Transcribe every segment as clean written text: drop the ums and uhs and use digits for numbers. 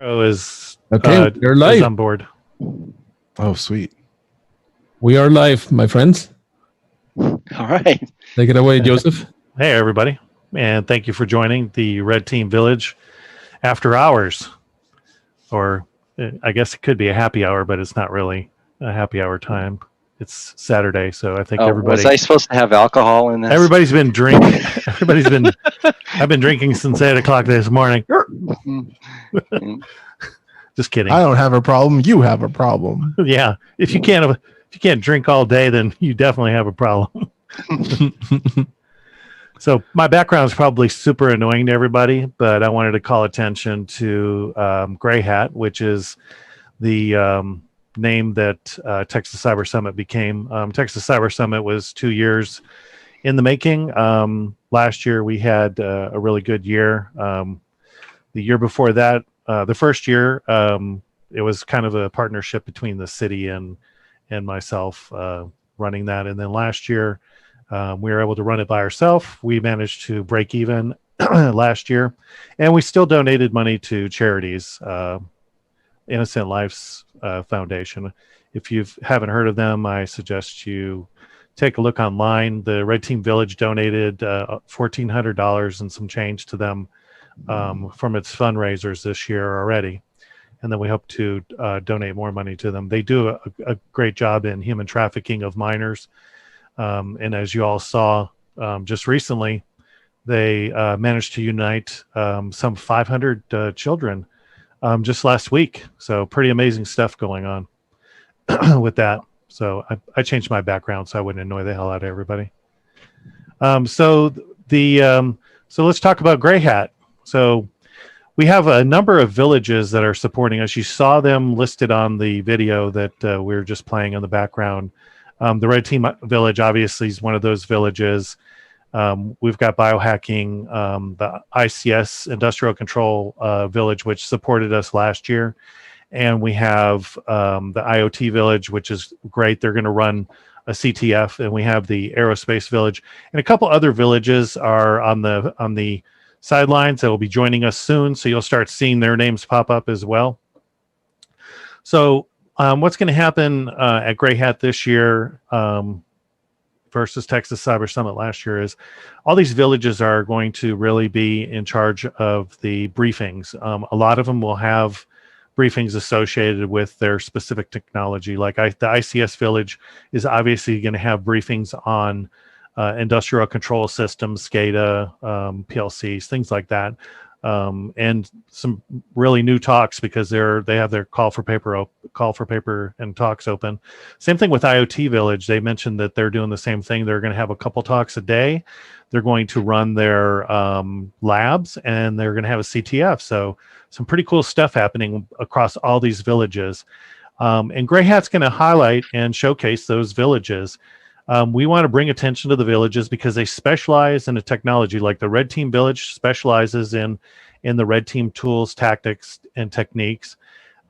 Intro is Okay, we're is live. on board. Oh, sweet. We are live, my friends. All right. Take it away, Joseph. Hey, everybody, and thank you for joining the Red Team Village After Hours, or I guess it could be a happy hour, but it's not really a happy hour time. It's Saturday, so I think everybody. Was I supposed to have alcohol in this? Everybody's been drinking. Everybody's been. I've been drinking since 8:00 this morning. Just kidding. I don't have a problem. You have a problem. Yeah, if you can't drink all day, then you definitely have a problem. So my background is probably super annoying to everybody, but I wanted to call attention to Gray Hat, which is the name that Texas Cyber Summit became. Texas Cyber Summit was 2 years in the making. Last year we had a really good year. The year before that, the first year, it was kind of a partnership between the city and myself running that. And then last year, we were able to run it by ourselves. We managed to break even last year, and we still donated money to charities, Innocent Lives Foundation. If you haven't heard of them, I suggest you take a look online. The Red Team Village donated $1,400 and some change to them from its fundraisers this year already. And then we hope to donate more money to them. They do a great job in human trafficking of minors. And as you all saw just recently, they managed to unite some 500 children just last week. So pretty amazing stuff going on with that. So I changed my background so I wouldn't annoy the hell out of everybody. So let's talk about Gray Hat. So we have a number of villages that are supporting us. You saw them listed on the video that we were just playing in the background. The Red Team Village obviously is one of those villages. We've got Biohacking, the ICS Industrial Control Village, which supported us last year. And we have the IoT Village, which is great. They're going to run a CTF. And we have the Aerospace Village. And a couple other villages are on the sidelines that will be joining us soon. So you'll start seeing their names pop up as well. So what's going to happen at Gray Hat this year versus Texas Cyber Summit last year is all these villages are going to really be in charge of the briefings. A lot of them will have briefings associated with their specific technology. Like the ICS Village is obviously going to have briefings on industrial control systems, SCADA, PLCs, things like that. And some really new talks because they have their call for paper and talks open. Same thing with IoT Village. They mentioned that they're doing the same thing. They're going to have a couple talks a day. They're going to run their labs, and they're going to have a CTF. So some pretty cool stuff happening across all these villages. And Gray Hat's going to highlight and showcase those villages. We want to bring attention to the villages because they specialize in a technology. Like the Red Team Village specializes in the Red Team tools, tactics, and techniques.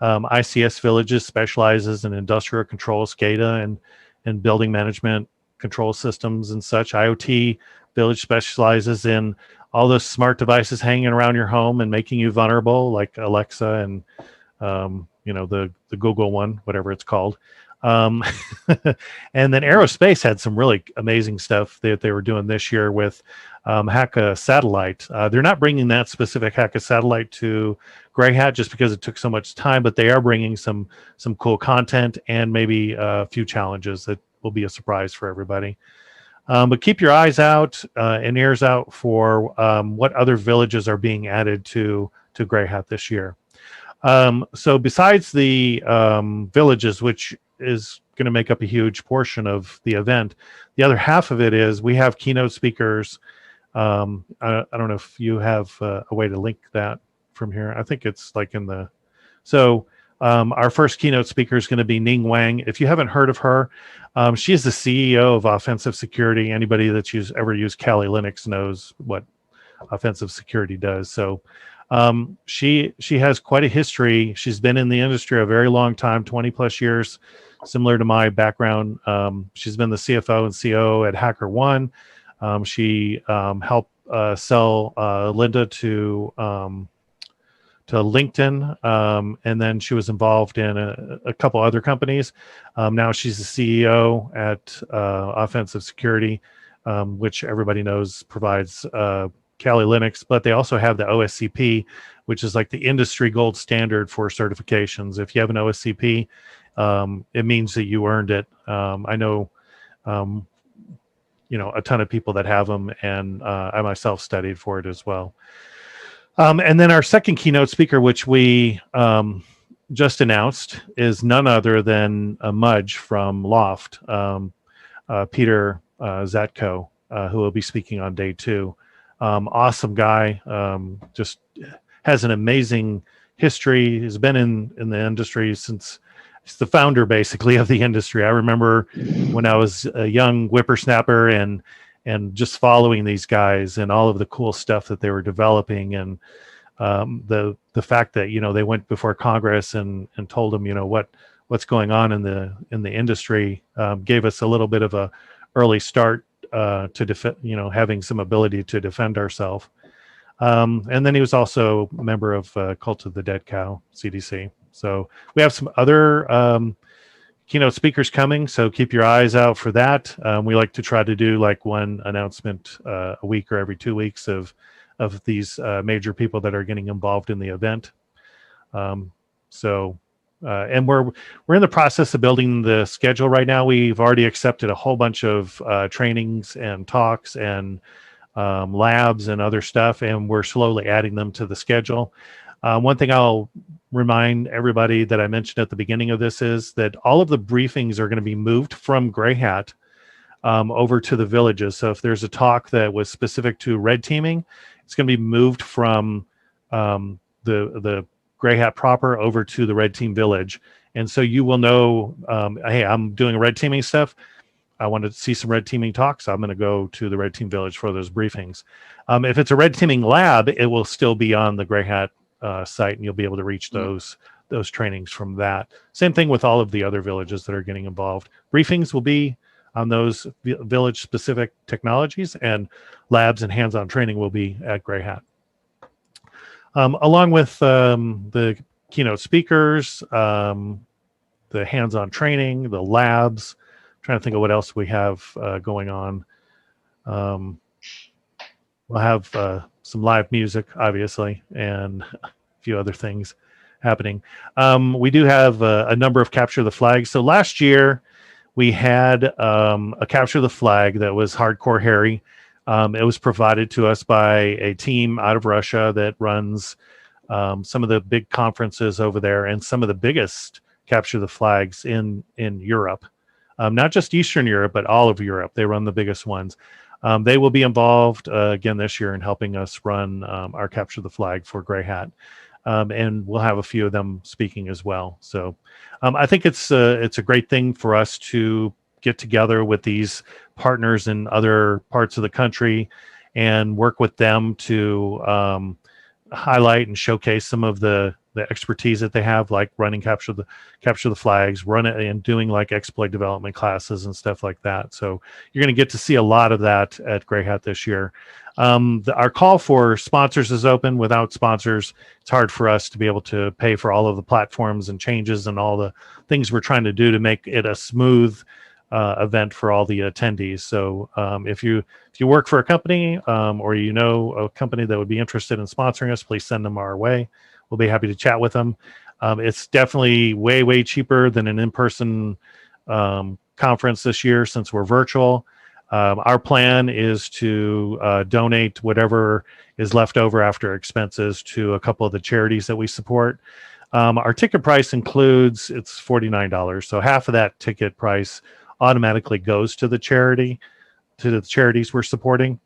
ICS Villages specializes in industrial control, SCADA, and building management control systems and such. IoT Village specializes in all those smart devices hanging around your home and making you vulnerable, like Alexa and the Google one, whatever it's called. And then Aerospace had some really amazing stuff that they were doing this year with Hack a Satellite. They're not bringing that specific Hack a Satellite to Gray Hat just because it took so much time, but they are bringing some cool content and maybe a few challenges that will be a surprise for everybody. But keep your eyes out and ears out for what other villages are being added to Gray Hat this year. So besides the villages, which is going to make up a huge portion of the event, the other half of it is we have keynote speakers. I don't know if you have a way to link that from here. I think it's like in the... So our first keynote speaker is going to be Ning Wang. If you haven't heard of her, she is the CEO of Offensive Security. Anybody that's ever used Kali Linux knows what Offensive Security does. So she has quite a history. She's been in the industry a very long time, 20 plus years, similar to my background. She's been the CFO and COO at HackerOne. She helped sell Linda to LinkedIn, and then she was involved in a couple other companies. Now she's the CEO at Offensive Security, which everybody knows provides Kali Linux, but they also have the OSCP, which is like the industry gold standard for certifications. If you have an OSCP, it means that you earned it. I know, a ton of people that have them, and I myself studied for it as well. And then our second keynote speaker, which we just announced, is none other than Mudge from Loft, Peter Zatko, who will be speaking on day 2. Awesome guy, just has an amazing history. He's been in the industry since he's the founder, basically, of the industry. I remember when I was a young whippersnapper and just following these guys and all of the cool stuff that they were developing, and the fact that they went before Congress and told them what's going on in the industry, gave us a little bit of a early start to having some ability to defend ourselves. And then he was also a member of Cult of the Dead Cow, CDC. So we have some other keynote speakers coming, so keep your eyes out for that. We like to try to do like one announcement a week or every 2 weeks of these major people that are getting involved in the event. And we're in the process of building the schedule right now. We've already accepted a whole bunch of trainings and talks and labs and other stuff, and we're slowly adding them to the schedule. One thing I'll remind everybody that I mentioned at the beginning of this is that all of the briefings are going to be moved from Gray Hat over to the villages. So if there's a talk that was specific to red teaming, it's going to be moved from the Gray Hat proper over to the red team village. And so you will know, hey, I'm doing red teaming stuff. I want to see some red teaming talks. I'm going to go to the red team village for those briefings. If it's a red teaming lab, it will still be on the Gray Hat site, and you'll be able to reach those trainings from that. Same thing with all of the other villages that are getting involved. Briefings will be on those village specific technologies, and labs and hands-on training will be at Gray Hat. Along with the keynote speakers, the hands-on training, the labs. I'm trying to think of what else we have going on. We'll have some live music, obviously, and a few other things happening. We do have a number of Capture the Flag. So last year, we had a Capture the Flag that was hardcore hairy. It was provided to us by a team out of Russia that runs some of the big conferences over there and some of the biggest Capture the Flags in Europe. Not just Eastern Europe, but all of Europe. They run the biggest ones. They will be involved again this year in helping us run our Capture the Flag for Gray Hat. And we'll have a few of them speaking as well. So I think it's a great thing for us to get together with these partners in other parts of the country and work with them to highlight and showcase some of the expertise that they have, like running capture the flags, run it, and doing like exploit development classes and stuff like that. So you're going to get to see a lot of that at Gray Hat this year. Our call for sponsors is open. Without sponsors, it's hard for us to be able to pay for all of the platforms and changes and all the things we're trying to do to make it a smooth event for all the attendees. So if you work for a company or you know a company that would be interested in sponsoring us, please send them our way. We'll be happy to chat with them. It's definitely way cheaper than an in-person conference this year since we're virtual. Our plan is to donate whatever is left over after expenses to a couple of the charities that we support. Our ticket price includes, it's $49. So half of that ticket price automatically goes to the charity, to the charities we're supporting.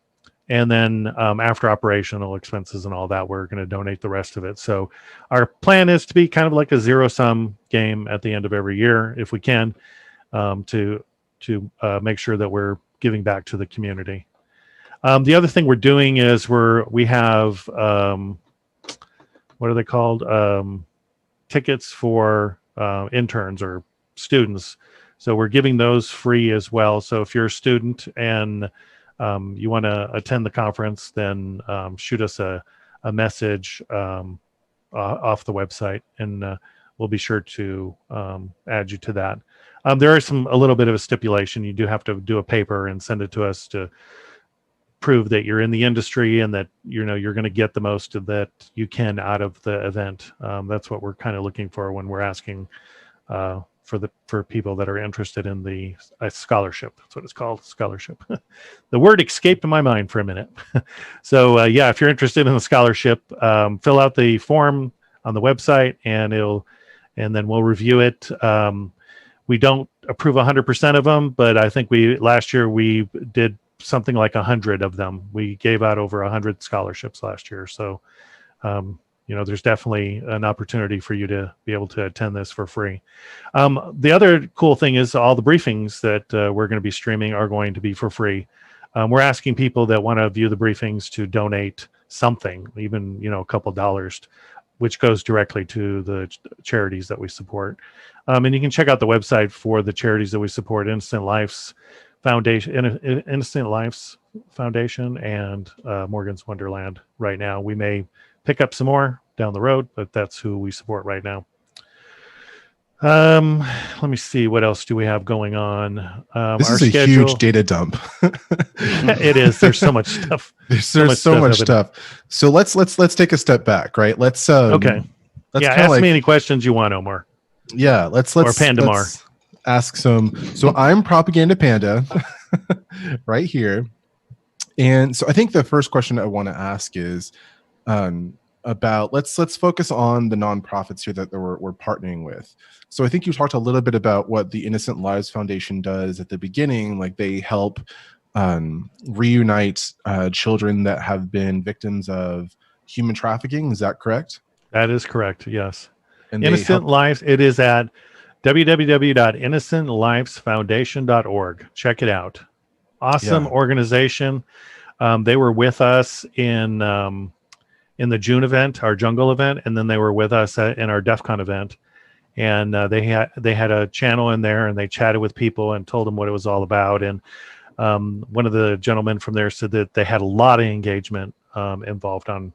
And then after operational expenses and all that, we're going to donate the rest of it. So our plan is to be kind of like a zero-sum game at the end of every year, if we can, to make sure that we're giving back to the community. The other thing we're doing is we have, what are they called? Tickets for interns or students. So we're giving those free as well. So if you're a student and you want to attend the conference, then shoot us a message off the website, and we'll be sure to add you to that. There is a little bit of a stipulation. You do have to do a paper and send it to us to prove that you're in the industry and that you're going to get the most of that you can out of the event. That's what we're kind of looking for when we're asking for people that are interested in the scholarship. That's what it's called, scholarship. The word escaped my mind for a minute. So if you're interested in the scholarship, fill out the form on the website, and then we'll review it. We don't approve 100% of them, but I think last year we did something like 100 of them. We gave out over 100 scholarships last year. So, there's definitely an opportunity for you to be able to attend this for free. The other cool thing is all the briefings that we're going to be streaming are going to be for free. We're asking people that want to view the briefings to donate something, even, a couple dollars, which goes directly to the charities that we support. And you can check out the website for the charities that we support: Innocent Lives Foundation, and Morgan's Wonderland. Right now, we may pick up some more down the road, but that's who we support right now. Let me see, what else do we have going on? This is a huge data dump. It is. There's so much stuff. There's so much stuff. So let's take a step back, right? Let's okay. Ask me any questions you want, Omar. Yeah, let's or Pandamar. Let's ask some. So I'm Propaganda Panda right here. And so I think the first question I want to ask is about let's focus on the nonprofits here that we're partnering with. So I think you talked a little bit about what the Innocent Lives Foundation does at the beginning. Like, they help reunite children that have been victims of human trafficking. Is that correct? That is correct. Yes. And Innocent Lives. It is at www.innocentlivesfoundation.org. Check it out. Awesome organization. They were with us in the June event, our jungle event, and then they were with us in our DEF CON event. And they had a channel in there, and they chatted with people and told them what it was all about. And one of the gentlemen from there said that they had a lot of engagement involved on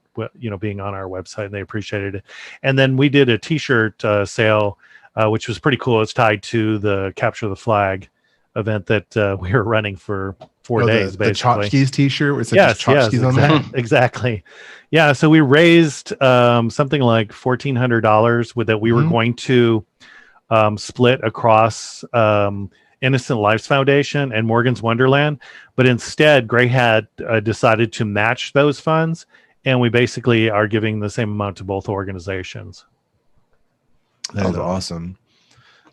being on our website, and they appreciated it. And then we did a T-shirt sale, which was pretty cool. It's tied to the Capture the Flag event that we were running for 4 days, the basically. Tchotchkes T-shirt with Tchotchkes on there. Exactly. Yeah. So we raised something like $1,400 that we were going to split across Innocent Lives Foundation and Morgan's Wonderland, but instead Gray Hat decided to match those funds, and we basically are giving the same amount to both organizations. That is awesome.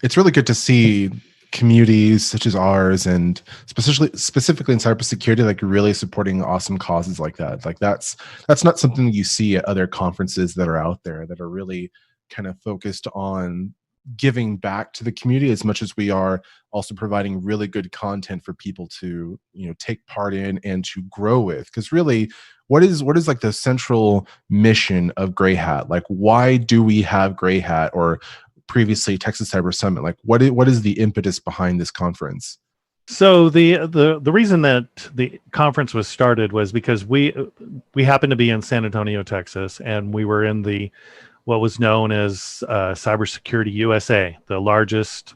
It's really good to see communities such as ours, and specifically in cybersecurity, like really supporting awesome causes like that. Like that's not something you see at other conferences that are out there that are really kind of focused on giving back to the community as much as we are also providing really good content for people to take part in and to grow with. Because really, what is like the central mission of Gray Hat? Like, why do we have Gray Hat, or previously Texas Cyber Summit? Like, what is the impetus behind this conference? So the reason that the conference was started was because we happened to be in San Antonio, Texas, and we were in what was known as Cybersecurity USA, the largest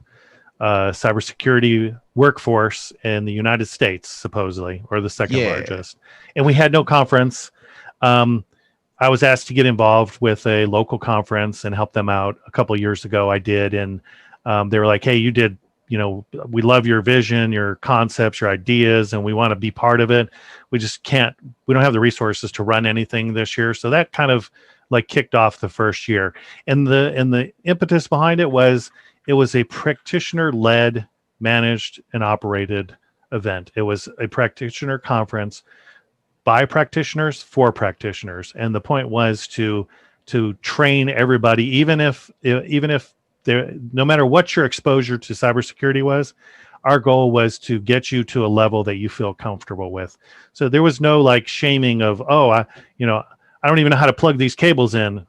cybersecurity workforce in the United States, supposedly, or the second largest. And we had no conference. I was asked to get involved with a local conference and help them out a couple of years ago. I did. And they were like, hey, you did, we love your vision, your concepts, your ideas, and we want to be part of it. We don't have the resources to run anything this year. So that kind of kicked off the first year. And the impetus behind it was a practitioner-led, managed, and operated event. It was a practitioner conference by practitioners for practitioners, and the point was to train everybody, even if no matter what your exposure to cybersecurity was. Our goal was to get you to a level that you feel comfortable with. So there was no shaming of, I don't even know how to plug these cables in.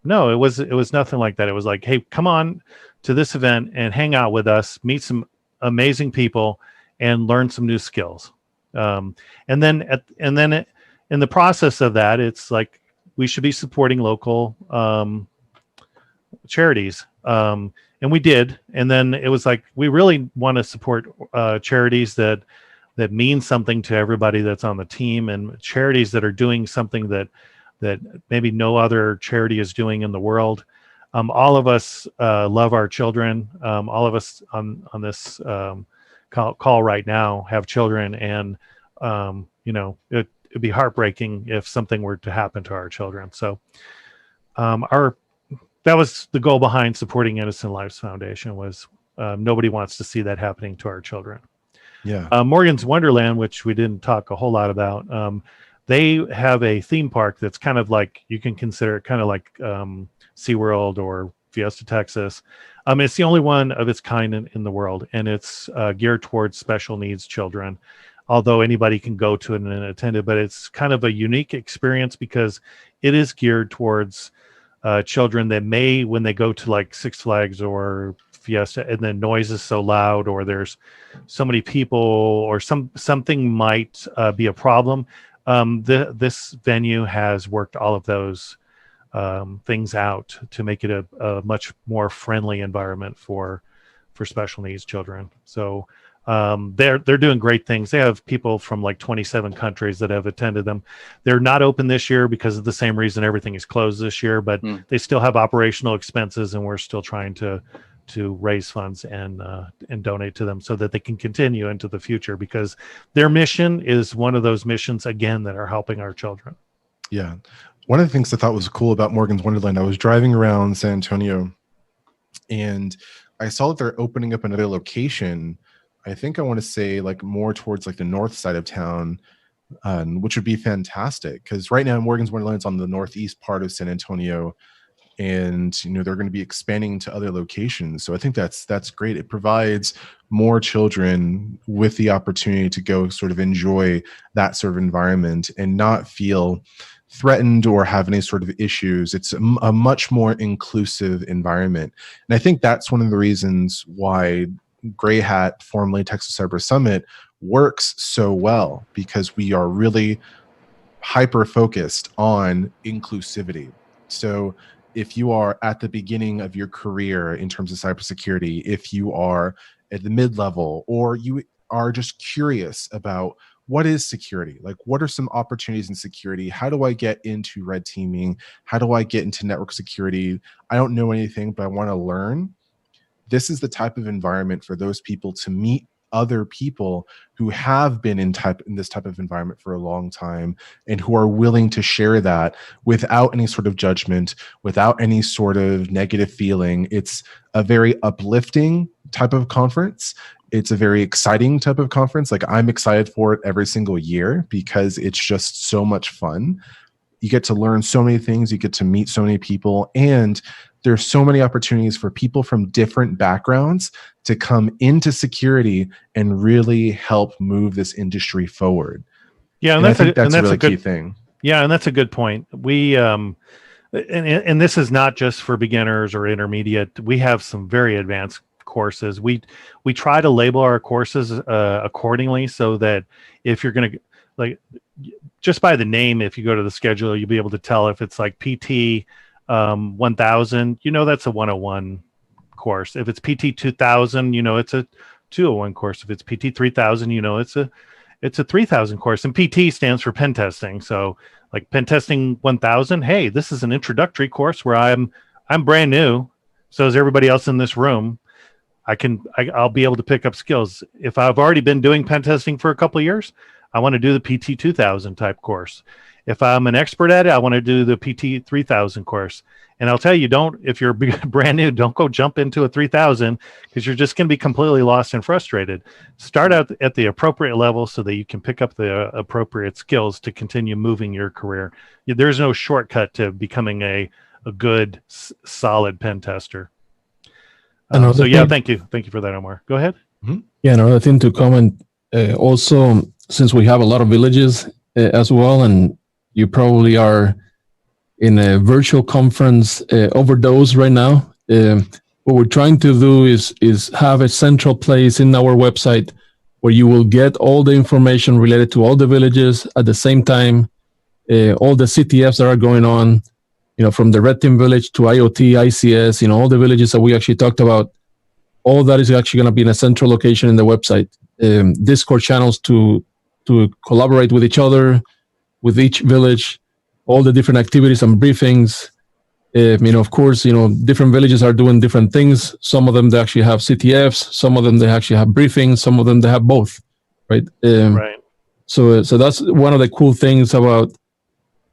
No, it was nothing like that. It was like, hey, come on to this event and hang out with us, meet some amazing people, and learn some new skills. And then in the process of that, it's like we should be supporting local charities. And we did. And then it was like, we really want to support charities that mean something to everybody that's on the team, and charities that are doing something that maybe no other charity is doing in the world. All of us love our children. All of us on this call right now have children, and it'd be heartbreaking if something were to happen to our children. So that was the goal behind supporting Innocent Lives Foundation, was nobody wants to see that happening to our children. Yeah. Morgan's Wonderland, which we didn't talk a whole lot about, they have a theme park that's kind of like, you can consider it kind of like SeaWorld or Fiesta Texas. It's the only one of its kind in the world, and it's geared towards special needs children, although anybody can go to it and attend it. But it's kind of a unique experience because it is geared towards children that may, when they go to like Six Flags or Fiesta and the noise is so loud, or there's so many people, or something might be a problem. This venue has worked all of those things out to make it a much more friendly environment for special needs children. So they're doing great things. They have people from like 27 countries that have attended them. They're not open this year because of the same reason everything is closed this year, but they still have operational expenses, and we're still trying to raise funds and donate to them so that they can continue into the future, because their mission is one of those missions, again, that are helping our children. Yeah. One of the things I thought was cool about Morgan's Wonderland, I was driving around San Antonio and I saw that they're opening up another location. I think I want to say like more towards like the north side of town, which would be fantastic, because right now Morgan's Wonderland is on the northeast part of San Antonio, and they're going to be expanding to other locations. So I think that's great. It provides more children with the opportunity to go sort of enjoy that sort of environment and not feel threatened or have any sort of issues. It's a much more inclusive environment. And I think that's one of the reasons why Gray Hat, formerly Texas Cyber Summit, works so well, because we are really hyper focused on inclusivity. So if you are at the beginning of your career in terms of cybersecurity, if you are at the mid-level, or you are just curious about what is security, like what are some opportunities in security? How do I get into red teaming? How do I get into network security? I don't know anything, but I want to learn. This is the type of environment for those people to meet other people who have been in this type of environment for a long time, and who are willing to share that without any sort of judgment, without any sort of negative feeling. It's a very uplifting type of conference. It's a very exciting type of conference. Like, I'm excited for it every single year because it's just so much fun. You get to learn so many things, you get to meet so many people, and there's so many opportunities for people from different backgrounds to come into security and really help move this industry forward. Yeah, and I think that's a really key thing. Yeah, and that's a good point. We and this is not just for beginners or intermediate. We have some very advanced courses. We try to label our courses accordingly, so that if you're going to, like, just by the name, if you go to the schedule, you'll be able to tell if it's like PT 1000, that's a 101 course. If it's PT 2000, it's a 201 course. If it's PT 3000, it's a 3000 course. And PT stands for pen testing. So like pen testing 1000, hey, this is an introductory course where I'm brand new. So is everybody else in this room. I'll be able to pick up skills. If I've already been doing pen testing for a couple of years, I want to do the PT 2000 type course. If I'm an expert at it, I want to do the PT 3000 course. And I'll tell you, if you're brand new, don't go jump into a 3000, because you're just going to be completely lost and frustrated. Start out at the appropriate level so that you can pick up the appropriate skills to continue moving your career. There's no shortcut to becoming a good, solid pen tester. Thank you for that, Omar. Go ahead. Mm-hmm. Yeah, another thing to comment. Also, since we have a lot of villages as well, and you probably are in a virtual conference overdose right now, what we're trying to do is have a central place in our website where you will get all the information related to all the villages at the same time, all the CTFs that are going on, from the Red Team Village to IoT, ICS, all the villages that we actually talked about, all that is actually going to be in a central location in the website. Discord channels to collaborate with each other, with each village, all the different activities and briefings. Of course, different villages are doing different things. Some of them, they actually have CTFs. Some of them, they actually have briefings. Some of them, they have both, right? Right. So that's one of the cool things about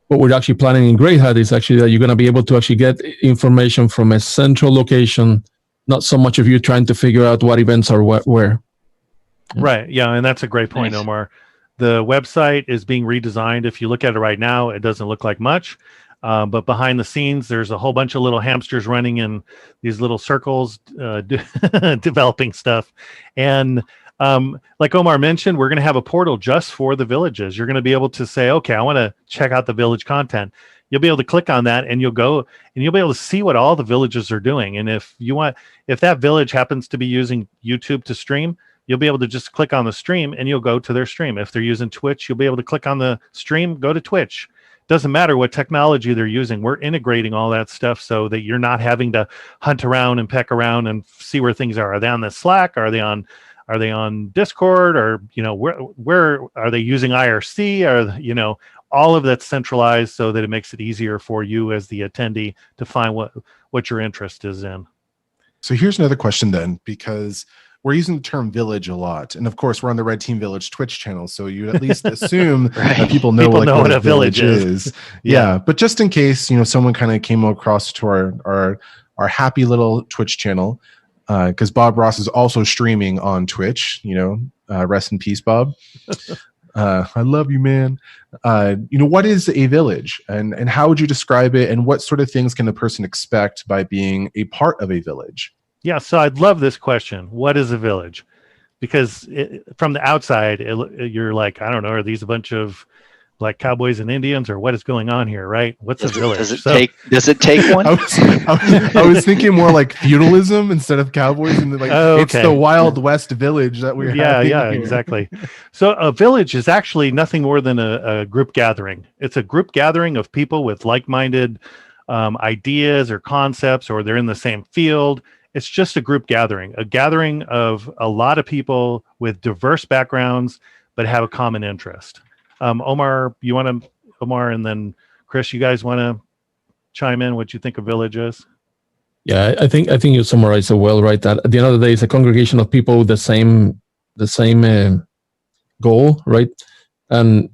what we're actually planning in Grey Hat is actually that you're going to be able to actually get information from a central location, not so much of you trying to figure out what events are where. Right. Yeah. And that's a great point, Nice. Omar. The website is being redesigned. If you look at it right now, it doesn't look like much. But behind the scenes, there's a whole bunch of little hamsters running in these little circles, developing stuff. And like Omar mentioned, we're going to have a portal just for the villages. You're going to be able to say, okay, I want to check out the village content. You'll be able to click on that and you'll go and you'll be able to see what all the villages are doing. And if that village happens to be using YouTube to stream, you'll be able to just click on the stream and you'll go to their stream. If they're using Twitch, you'll be able to click on the stream, go to Twitch. Doesn't matter what technology they're using. We're integrating all that stuff so that you're not having to hunt around and peck around and see where things are. Are they on the Slack? Are they on Discord? Or, where are they using IRC? Or, all of that's centralized so that it makes it easier for you as the attendee to find what your interest is in. So here's another question then, because we're using the term village a lot. And of course, we're on the Red Team Village Twitch channel. So you at least assume that people know what a village is. Yeah. But just in case, someone kind of came across to our happy little Twitch channel, because Bob Ross is also streaming on Twitch, rest in peace, Bob. I love you, man. What is a village and how would you describe it? And what sort of things can a person expect by being a part of a village? Yeah, so I'd love this question. What is a village? Because from the outside, you're like, I don't know, are these a bunch of like cowboys and Indians, or what is going on here, right? What's a village? Does it take one? I was thinking more like feudalism instead of cowboys, and it's the Wild West village that we're having yeah, here. Exactly. So a village is actually nothing more than a group gathering. It's a group gathering of people with like-minded ideas or concepts, or they're in the same field. It's just a group gathering, a gathering of a lot of people with diverse backgrounds, but have a common interest. Omar, and then Chris, you guys want to chime in what you think a village is? Yeah, I think you summarized it well, right? That at the end of the day, it's a congregation of people with the same goal, right? And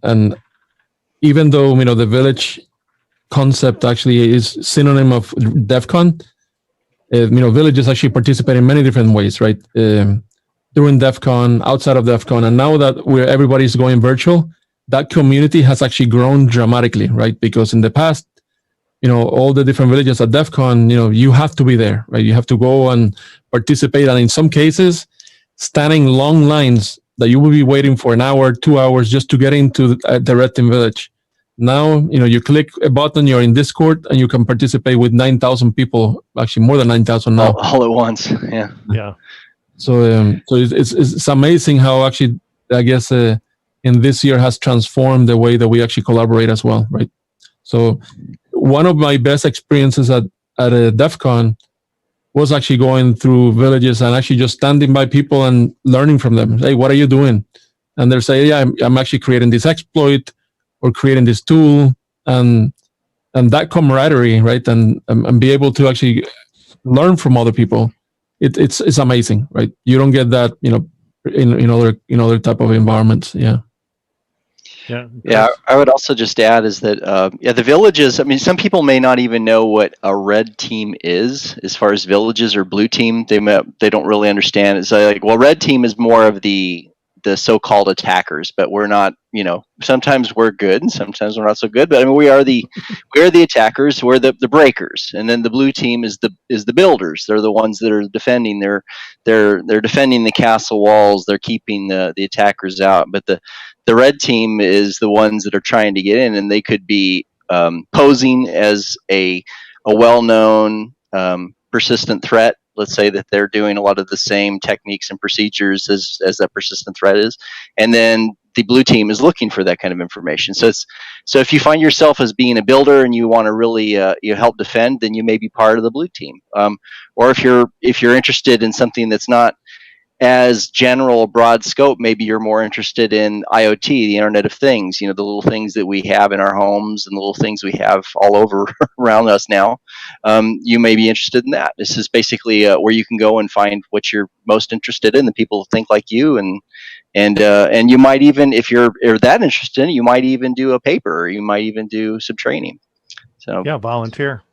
even though the village concept actually is synonym of DEF CON, villages actually participate in many different ways, right? During DEF CON, outside of DEF CON, and now that everybody's going virtual, that community has actually grown dramatically, right? Because in the past, all the different villages at DEF CON, you have to be there, right? You have to go and participate, and in some cases, standing long lines that you will be waiting for an hour, 2 hours just to get into the Red Team Village. Now, you click a button, you're in Discord, and you can participate with 9,000 people, actually more than 9,000 now. All at once, yeah. Yeah. So it's amazing how actually, I guess, in this year has transformed the way that we actually collaborate as well, right? So one of my best experiences at a DEF CON was actually going through villages and actually just standing by people and learning from them. Hey, what are you doing? And they're saying, yeah, I'm actually creating this exploit or creating this tool, and that camaraderie, right? And be able to actually learn from other people. It's amazing, right? You don't get that, in other type of environments. Yeah. Yeah, I would also just add is that the villages. I mean, some people may not even know what a red team is as far as villages or blue team. They don't really understand. It's like, well, red team is more of the so-called attackers, but we're not. Sometimes we're good and sometimes we're not so good. But I mean, we are the attackers. We're the breakers, and then the blue team is the builders. They're the ones that are defending. They're defending the castle walls. They're keeping the attackers out. But the red team is the ones that are trying to get in, and they could be posing as a well-known persistent threat. Let's say that they're doing a lot of the same techniques and procedures as that persistent threat is, and then the blue team is looking for that kind of information. So if you find yourself as being a builder and you want to really help defend, then you may be part of the blue team. Or if you're interested in something that's not as general, broad scope, maybe you're more interested in IoT, the Internet of Things, the little things that we have in our homes and the little things we have all over around us now. You may be interested in that. This is basically where you can go and find what you're most interested in, the people who think like you, and you might even, if you're that interested in it, you might even do a paper, or you might even do some training. So yeah, volunteer.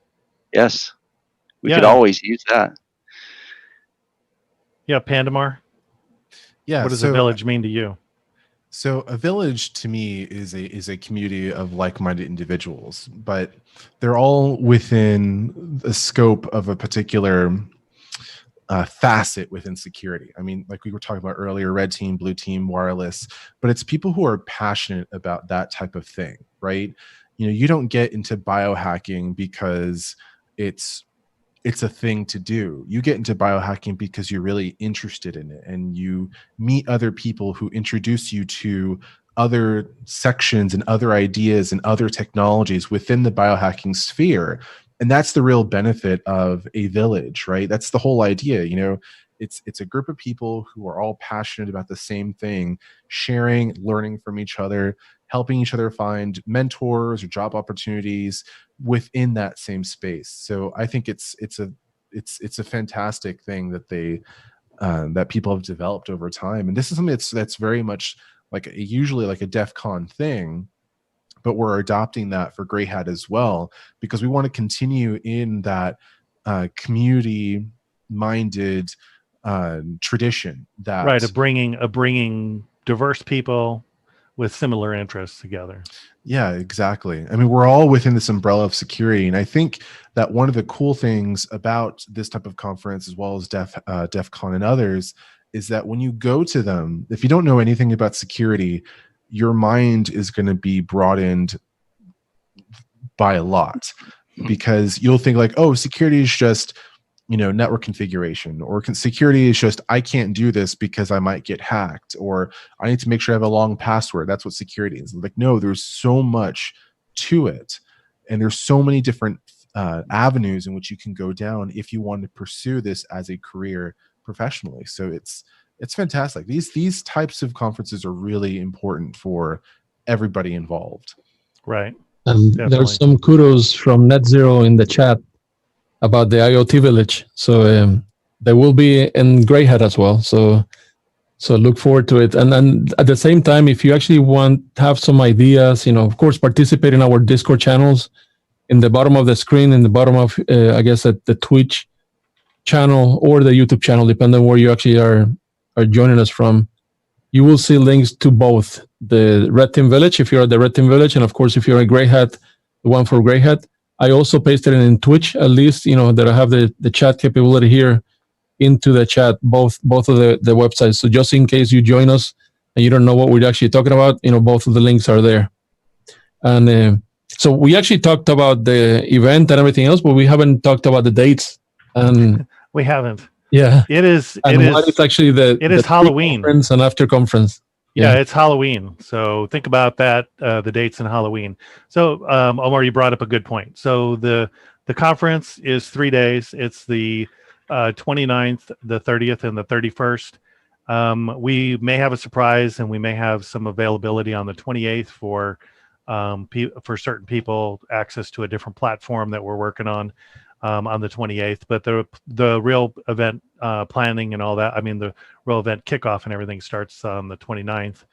Yes, we could always use that. Yeah, Pandamar. Yeah. What does a village mean to you? So a village to me is a community of like-minded individuals, but they're all within the scope of a particular facet within security. I mean, like we were talking about earlier, red team, blue team, wireless, but it's people who are passionate about that type of thing, right? You don't get into biohacking because it's a thing to do. You get into biohacking because you're really interested in it, and you meet other people who introduce you to other sections and other ideas and other technologies within the biohacking sphere. And that's the real benefit of a village, right? That's the whole idea. It's a group of people who are all passionate about the same thing, sharing, learning from each other, helping each other find mentors or job opportunities within that same space. So I think it's a fantastic thing that that people have developed over time. And this is something that's very much usually like a DEF CON thing, but we're adopting that for Grey Hat as well, because we want to continue in that community minded tradition that right, of bringing diverse people with similar interests together. Yeah, exactly. I mean, we're all within this umbrella of security. And I think that one of the cool things about this type of conference, as well as DEF CON and others, is that when you go to them, if you don't know anything about security, your mind is going to be broadened by a lot, because you'll think like, oh, security is just network configuration, or security is just, I can't do this because I might get hacked, or I need to make sure I have a long password. That's what security is. Like, no, there's so much to it, and there's so many different avenues in which you can go down if you want to pursue this as a career professionally. So it's fantastic. These types of conferences are really important for everybody involved. Right. And Definitely. there's some kudos from Net Zero in the chat about the IoT village. So they will be in Grey Hat as well. So look forward to it. And then at the same time, if you actually want to have some ideas, of course, participate in our Discord channels. In the bottom of the screen, in the bottom of, I guess, at the Twitch channel or the YouTube channel, depending on where you actually are joining us from, you will see links to both the Red Team Village, if you're at the Red Team Village, and of course, if you're a Grey Hat, the one for Grey Hat. I also pasted it in Twitch, at least, that I have the chat capability here into the chat, both of the websites. So just in case you join us and you don't know what we're actually talking about, both of the links are there. And so we actually talked about the event and everything else, but we haven't talked about the dates. And we haven't. Yeah. It is actually the Halloween conference and after conference. Yeah, it's Halloween. So think about that, the dates in Halloween. So Omar, you brought up a good point. So the conference is 3 days. It's the 29th, the 30th, and the 31st. We may have a surprise, and we may have some availability on the 28th for certain people, access to a different platform that we're working on the 28th. But the real event planning and all that, I mean, the real event kickoff and everything starts on the 29th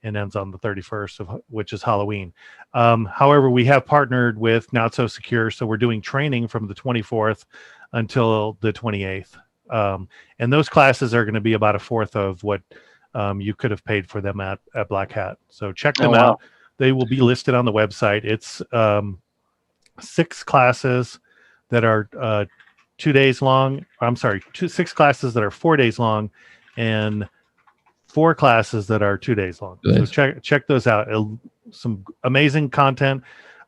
and ends on the 31st, which is Halloween. However, we have partnered with Not So Secure, so we're doing training from the 24th until the 28th. And those classes are going to be about a fourth of what you could have paid for them at Black Hat. So check them out. They will be listed on the website. It's 6 classes that are 2 days long. I'm sorry, 6 classes that are 4 days long, and 4 classes that are 2 days long. Nice. So check those out. Some amazing content.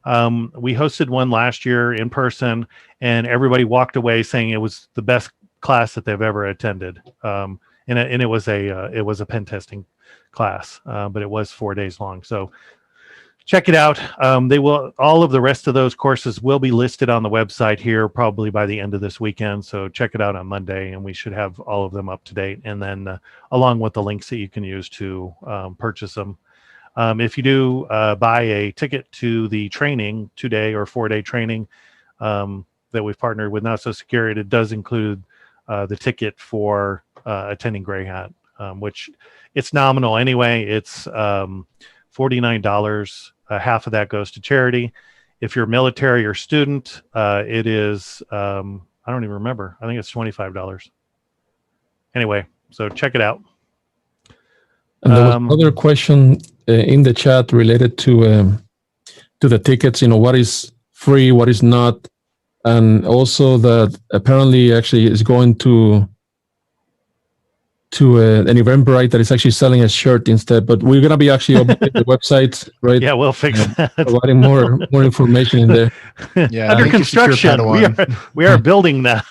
We hosted one last year in person, and everybody walked away saying it was the best class that they've ever attended. And it was a pen testing class, but it was 4 days long. So check it out. All of the rest of those courses will be listed on the website here probably by the end of this weekend. So check it out on Monday, and we should have all of them up to date. And then along with the links that you can use to purchase them. If you do buy a ticket to the training, 2-day or 4-day training that we've partnered with Not So Secure, it does include the ticket for attending Grey Hat, which it's nominal anyway. It's $49. Half of that goes to charity. If you're military or student, it is, I don't even remember. I think it's $25. Anyway, so check it out. And there was another question in the chat related to the tickets. What is free, what is not, and also that apparently actually is going to an Eventbrite that is actually selling a shirt instead. But we're gonna be actually updating the website, right? Yeah, we'll fix that. Providing more information in there. Yeah, under construction. We are building that.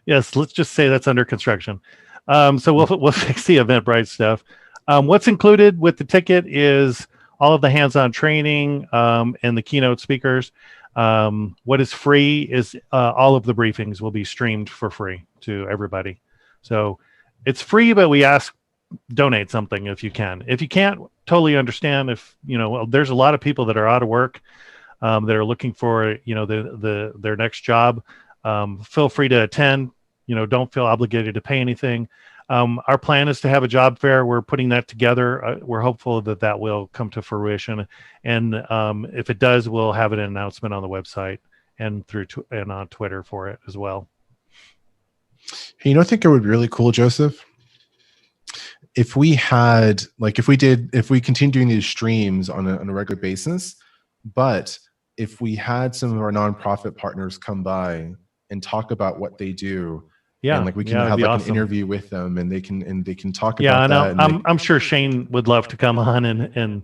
Yes, let's just say that's under construction. So we'll fix the Eventbrite stuff. What's included with the ticket is all of the hands-on training and the keynote speakers. What is free is all of the briefings will be streamed for free to everybody. So it's free, but we ask donate something if you can. If you can't, totally understand. If there's a lot of people that are out of work that are looking for their next job. Feel free to attend. Don't feel obligated to pay anything. Our plan is to have a job fair. We're putting that together. We're hopeful that will come to fruition. And if it does, we'll have an announcement on the website and and on Twitter for it as well. Hey, I think it would be really cool, Joseph, if we had, if we continue doing these streams on a regular basis, but if we had some of our nonprofit partners come by and talk about what they do. Yeah, and we can have awesome. An interview with them, and they can talk about that. Yeah, I'm sure Shane would love to come on and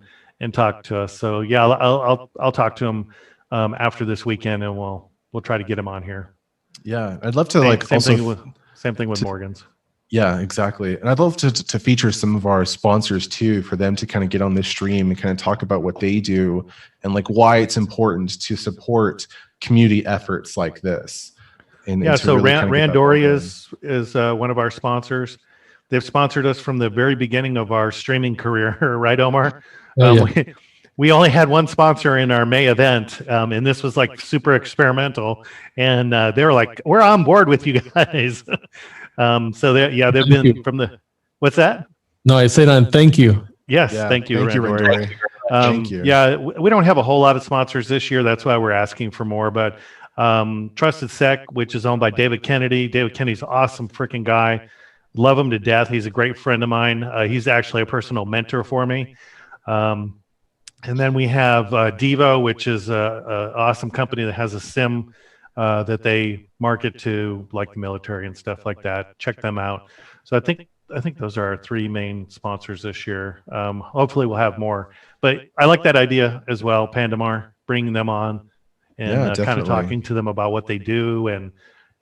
talk to us. So yeah, I'll talk to him after this weekend, and we'll try to get him on here. Yeah, I'd love to same thing with Morgan's. Yeah, exactly. And I'd love to feature some of our sponsors too, for them to kind of get on this stream and kind of talk about what they do and why it's important to support community efforts like this. So really Randori is one of our sponsors. They've sponsored us from the very beginning of our streaming career, right, Omar? We only had one sponsor in our May event, and this was super experimental. And they were like, "We're on board with you guys." So they've been from the. What's that? No, I said thank you. Yes, thank you, Randori. Thank you. Yeah, we don't have a whole lot of sponsors this year. That's why we're asking for more, but. Trusted Sec, which is owned by David Kennedy. David Kennedy's an awesome freaking guy. Love him to death. He's a great friend of mine. He's actually a personal mentor for me. And then we have Devo, which is an awesome company that has a sim that they market to the military and stuff like that. Check them out. So I think those are our three main sponsors this year. Hopefully we'll have more. But I like that idea as well, Pandamar, bringing them on. And kind of talking to them about what they do and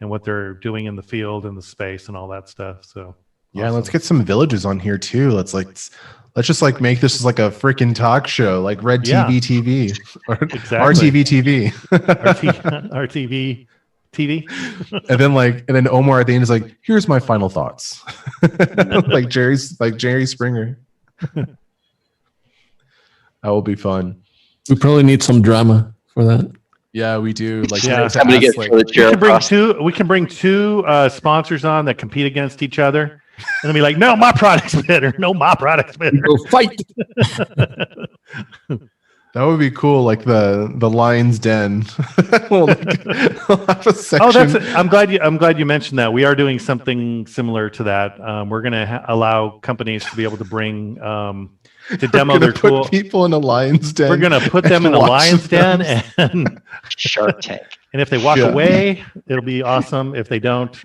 what they're doing in the field and the space and all that stuff. So yeah, awesome. Let's get some villages on here too. Let's just make this a freaking talk show, like Red TV or exactly. RTV TV. RTV TV. and then Omar at the end is like, here's my final thoughts. like Jerry Springer. That will be fun. We probably need some drama for that. Yeah, we do. Somebody gets the chair. We can bring two sponsors on that compete against each other, and then be like, "No, my product's better. No, my product's better." Go fight. That would be cool, like the Lion's Den. We'll have a section. I'm glad you mentioned that. We are doing something similar to that. We're going to allow companies to be able to bring. To demo their tool. People in a lion's den. We're going to put them in a lion's den and Shark Tank. And if they walk away, it'll be awesome. If they don't,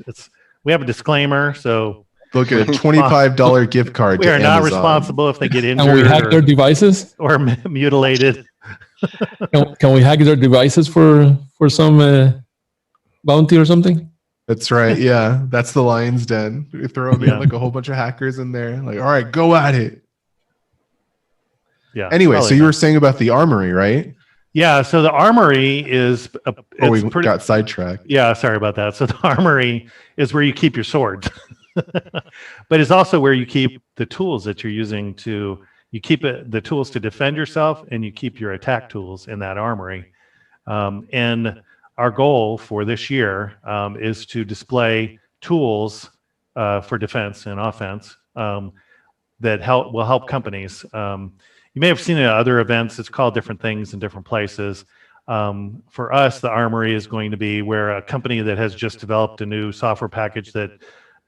we have a disclaimer. So look at a $25 gift card. We are not responsible if they get injured. Can we hack their devices or mutilated? Can we hack their devices for some bounty or something? That's right. Yeah, that's the lion's den. You throw in like a whole bunch of hackers in there. Like, all right, go at it. Yeah. Anyway, so you were saying about the armory, right? Yeah. So the armory is. We got sidetracked. Yeah. Sorry about that. So the armory is where you keep your swords, but it's also where you keep the tools that you're using to. You keep the tools to defend yourself, and you keep your attack tools in that armory. And our goal for this year is to display tools for defense and offense that will help companies. You may have seen it at other events. It's called different things in different places. For us, the armory is going to be where a company that has just developed a new software package that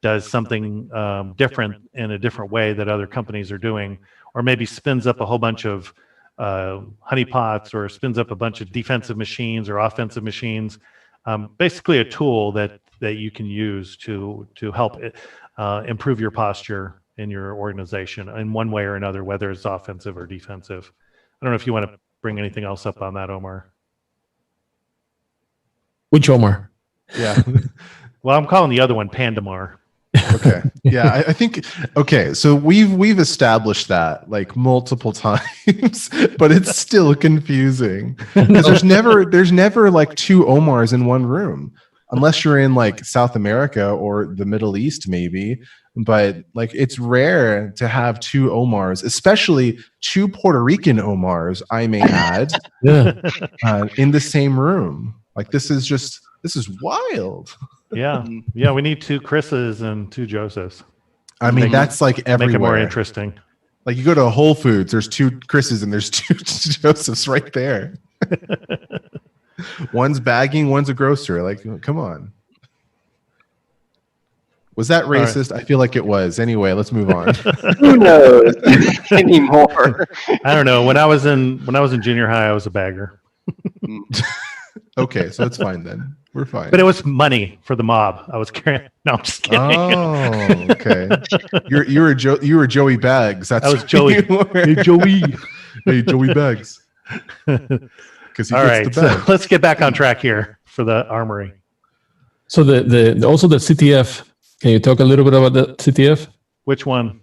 does something different in a different way that other companies are doing, or maybe spins up a whole bunch of honeypots or spins up a bunch of defensive machines or offensive machines. Basically, a tool that you can use to help improve your posture in your organization in one way or another, whether it's offensive or defensive. I don't know if you want to bring anything else up on that, Omar. Which Omar? Yeah. Well, I'm calling the other one Pandamar. Okay. Yeah, I think okay, so we've established that like multiple times, but it's still confusing. Because there's never like two Omars in one room. Unless you're in like South America or the Middle East, maybe. But like it's rare to have two Omars, especially two Puerto Rican Omars, I may add, in the same room. Like this is wild. Yeah, we need two Chris's and two Josephs. I mean, that's like everywhere. Make it more interesting. Like you go to a Whole Foods, there's two Chris's and there's two Josephs right there. One's bagging, one's a grocer. Like, come on. Was that racist? Right. I feel like it was. Anyway, let's move on. Who knows anymore? I don't know. When I was in junior high, I was a bagger. Okay, so that's fine then. We're fine. But it was money for the mob. I was carrying. No, I'm just kidding. Oh, okay. You were Joey Bags. I was Joey. Hey, Joey. Hey, Joey Bags. All right, so let's get back on track here for the armory. So also the CTF. Can you talk a little bit about the CTF? Which one?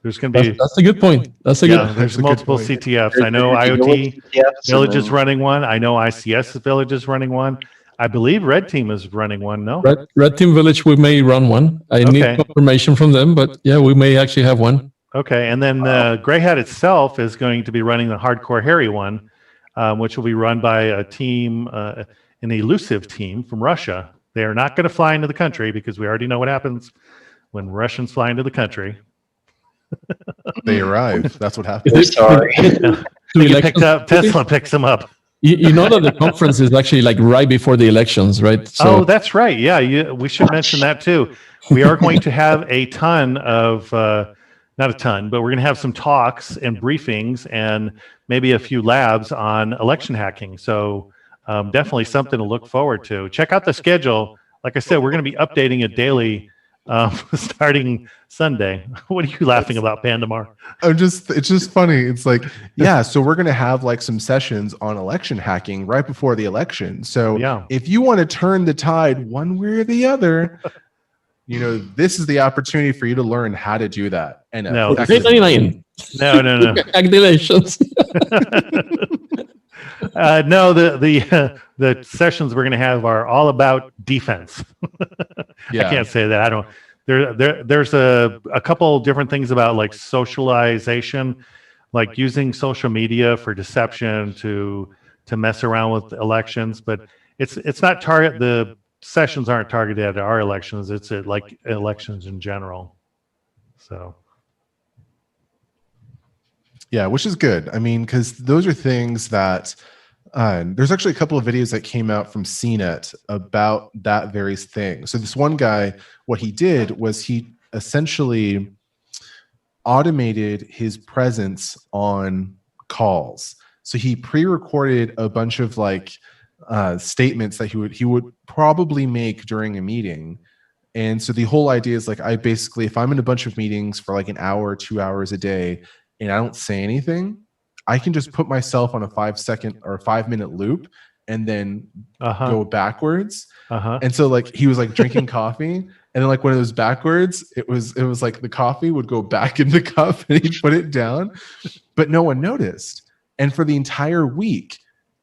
There's going to be. That's a good point. There's multiple CTFs. I know IoT Village is running one. I know ICS Village is running one. I believe Red Team is running one. No. Red Team Village, we may run one. I need confirmation from them, but yeah, we may actually have one. Okay, and then Grey Hat itself is going to be running the Hardcore Harry one, which will be run by a team, an elusive team from Russia. They are not going to fly into the country because we already know what happens when Russians fly into the country. They arrive. That's what happens. Sorry. Tesla picks them up. You know that the conference is actually like right before the elections, right? So, that's right. Yeah, we should mention that too. We are going to have a ton of, not a ton, but we're going to have some talks and briefings and maybe a few labs on election hacking. So definitely something to look forward to. Check out the schedule. Like I said, we're going to be updating it daily starting Sunday. What are you laughing about, Pandamar? It's just funny. It's like, yeah, so we're going to have like some sessions on election hacking right before the election. So if you want to turn the tide one way or the other, this is the opportunity for you to learn how to do that. And no. Congratulations. No, the sessions we're going to have are all about defense. I can't say that. I don't. There's a couple different things about like socialization, like using social media for deception to mess around with elections. But it's not target. The sessions aren't targeted at our elections. It's at like elections in general. So. Yeah, which is good. I mean, because those are things that there's actually a couple of videos that came out from CNET about that very thing. So this one guy, what he did was he essentially automated his presence on calls. So he pre-recorded a bunch of like statements that he would probably make during a meeting. And so the whole idea is like, if I'm in a bunch of meetings for like an hour, 2 hours a day, and I don't say anything, I can just put myself on a 5-second or 5-minute loop and then Uh-huh. go backwards. Uh-huh. And so like he was like drinking coffee, and then like when it was backwards, it was like the coffee would go back in the cup and he'd put it down, but no one noticed. And for the entire week,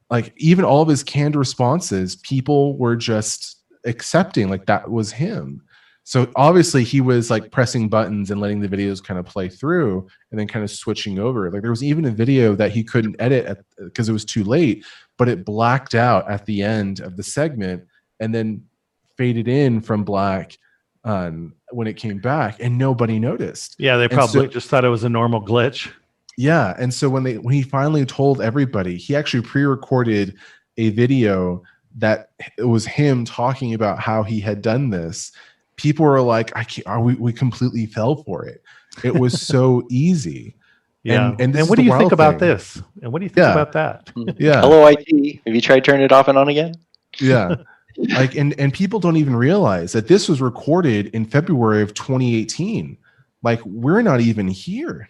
like even all of his canned responses, people were just accepting like that was him. So obviously he was like pressing buttons and letting the videos kind of play through and then kind of switching over. Like there was even a video that he couldn't edit because it was too late, but it blacked out at the end of the segment and then faded in from black when it came back, and nobody noticed. Yeah, they probably just thought it was a normal glitch. Yeah, and so when he finally told everybody, he actually pre-recorded a video that it was him talking about how he had done this. People were like, "I can't." We completely fell for it. It was so easy. Yeah. And what do you think about this? And what do you think about that? Yeah. Hello, IT. Have you tried turning it off and on again? Yeah. Like, and people don't even realize that this was recorded in February of 2018. Like, we're not even here.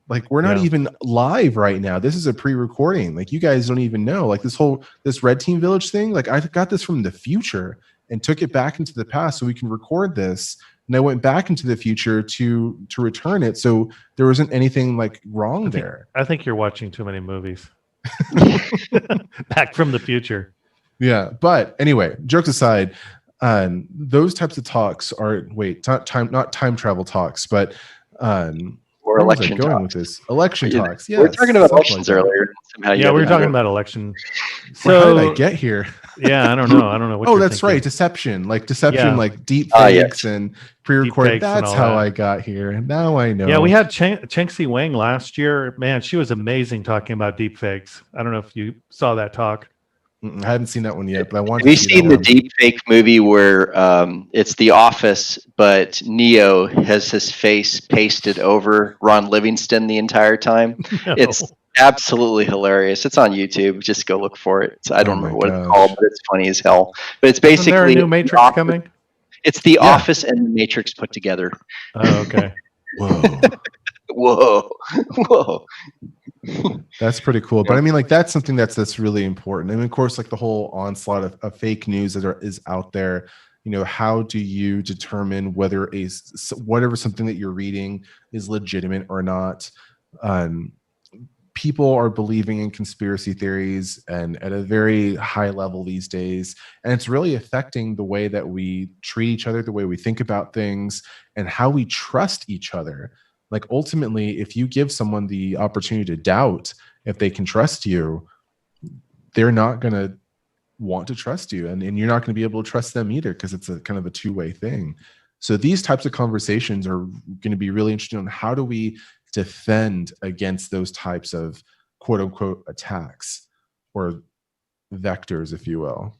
Like, we're not even live right now. This is a pre-recording. Like, you guys don't even know. Like, this Red Team Village thing, like, I got this from the future and took it back into the past so we can record this. And I went back into the future to return it, so there wasn't anything like wrong there. I think you're watching too many movies. Back from the future. Yeah, but anyway, jokes aside, those types of talks are not time travel talks, but or election talks. With this election talks. Yeah, we were talking about elections earlier. Somehow we were talking about election. So how did I get here? Yeah, I don't know. What that's right. Deception, like deep fakes and pre-recorded. That's how I got here. Now I know. Yeah, we had Chenxi Wang last year. Man, she was amazing talking about deep fakes. I don't know if you saw that talk. I haven't seen that one yet, but I want. Have you seen the deep fake movie where it's The Office, but Neo has his face pasted over Ron Livingston the entire time? No. It's absolutely hilarious. It's on YouTube. Just go look for it. I don't remember what it's called, but it's funny as hell. But it's basically Isn't there a new Matrix coming? It's The Office and the Matrix put together. Oh, okay. Whoa. That's pretty cool. But I mean, like, that's something that's really important. And of course, like the whole onslaught of fake news that is out there, you know, how do you determine whether something that you're reading is legitimate or not? People are believing in conspiracy theories and at a very high level these days. And it's really affecting the way that we treat each other, the way we think about things, and how we trust each other. Like, ultimately, if you give someone the opportunity to doubt if they can trust you, they're not going to want to trust you. And you're not going to be able to trust them either, because it's a kind of a two-way thing. So these types of conversations are going to be really interesting on how do we defend against those types of quote unquote attacks or vectors, if you will.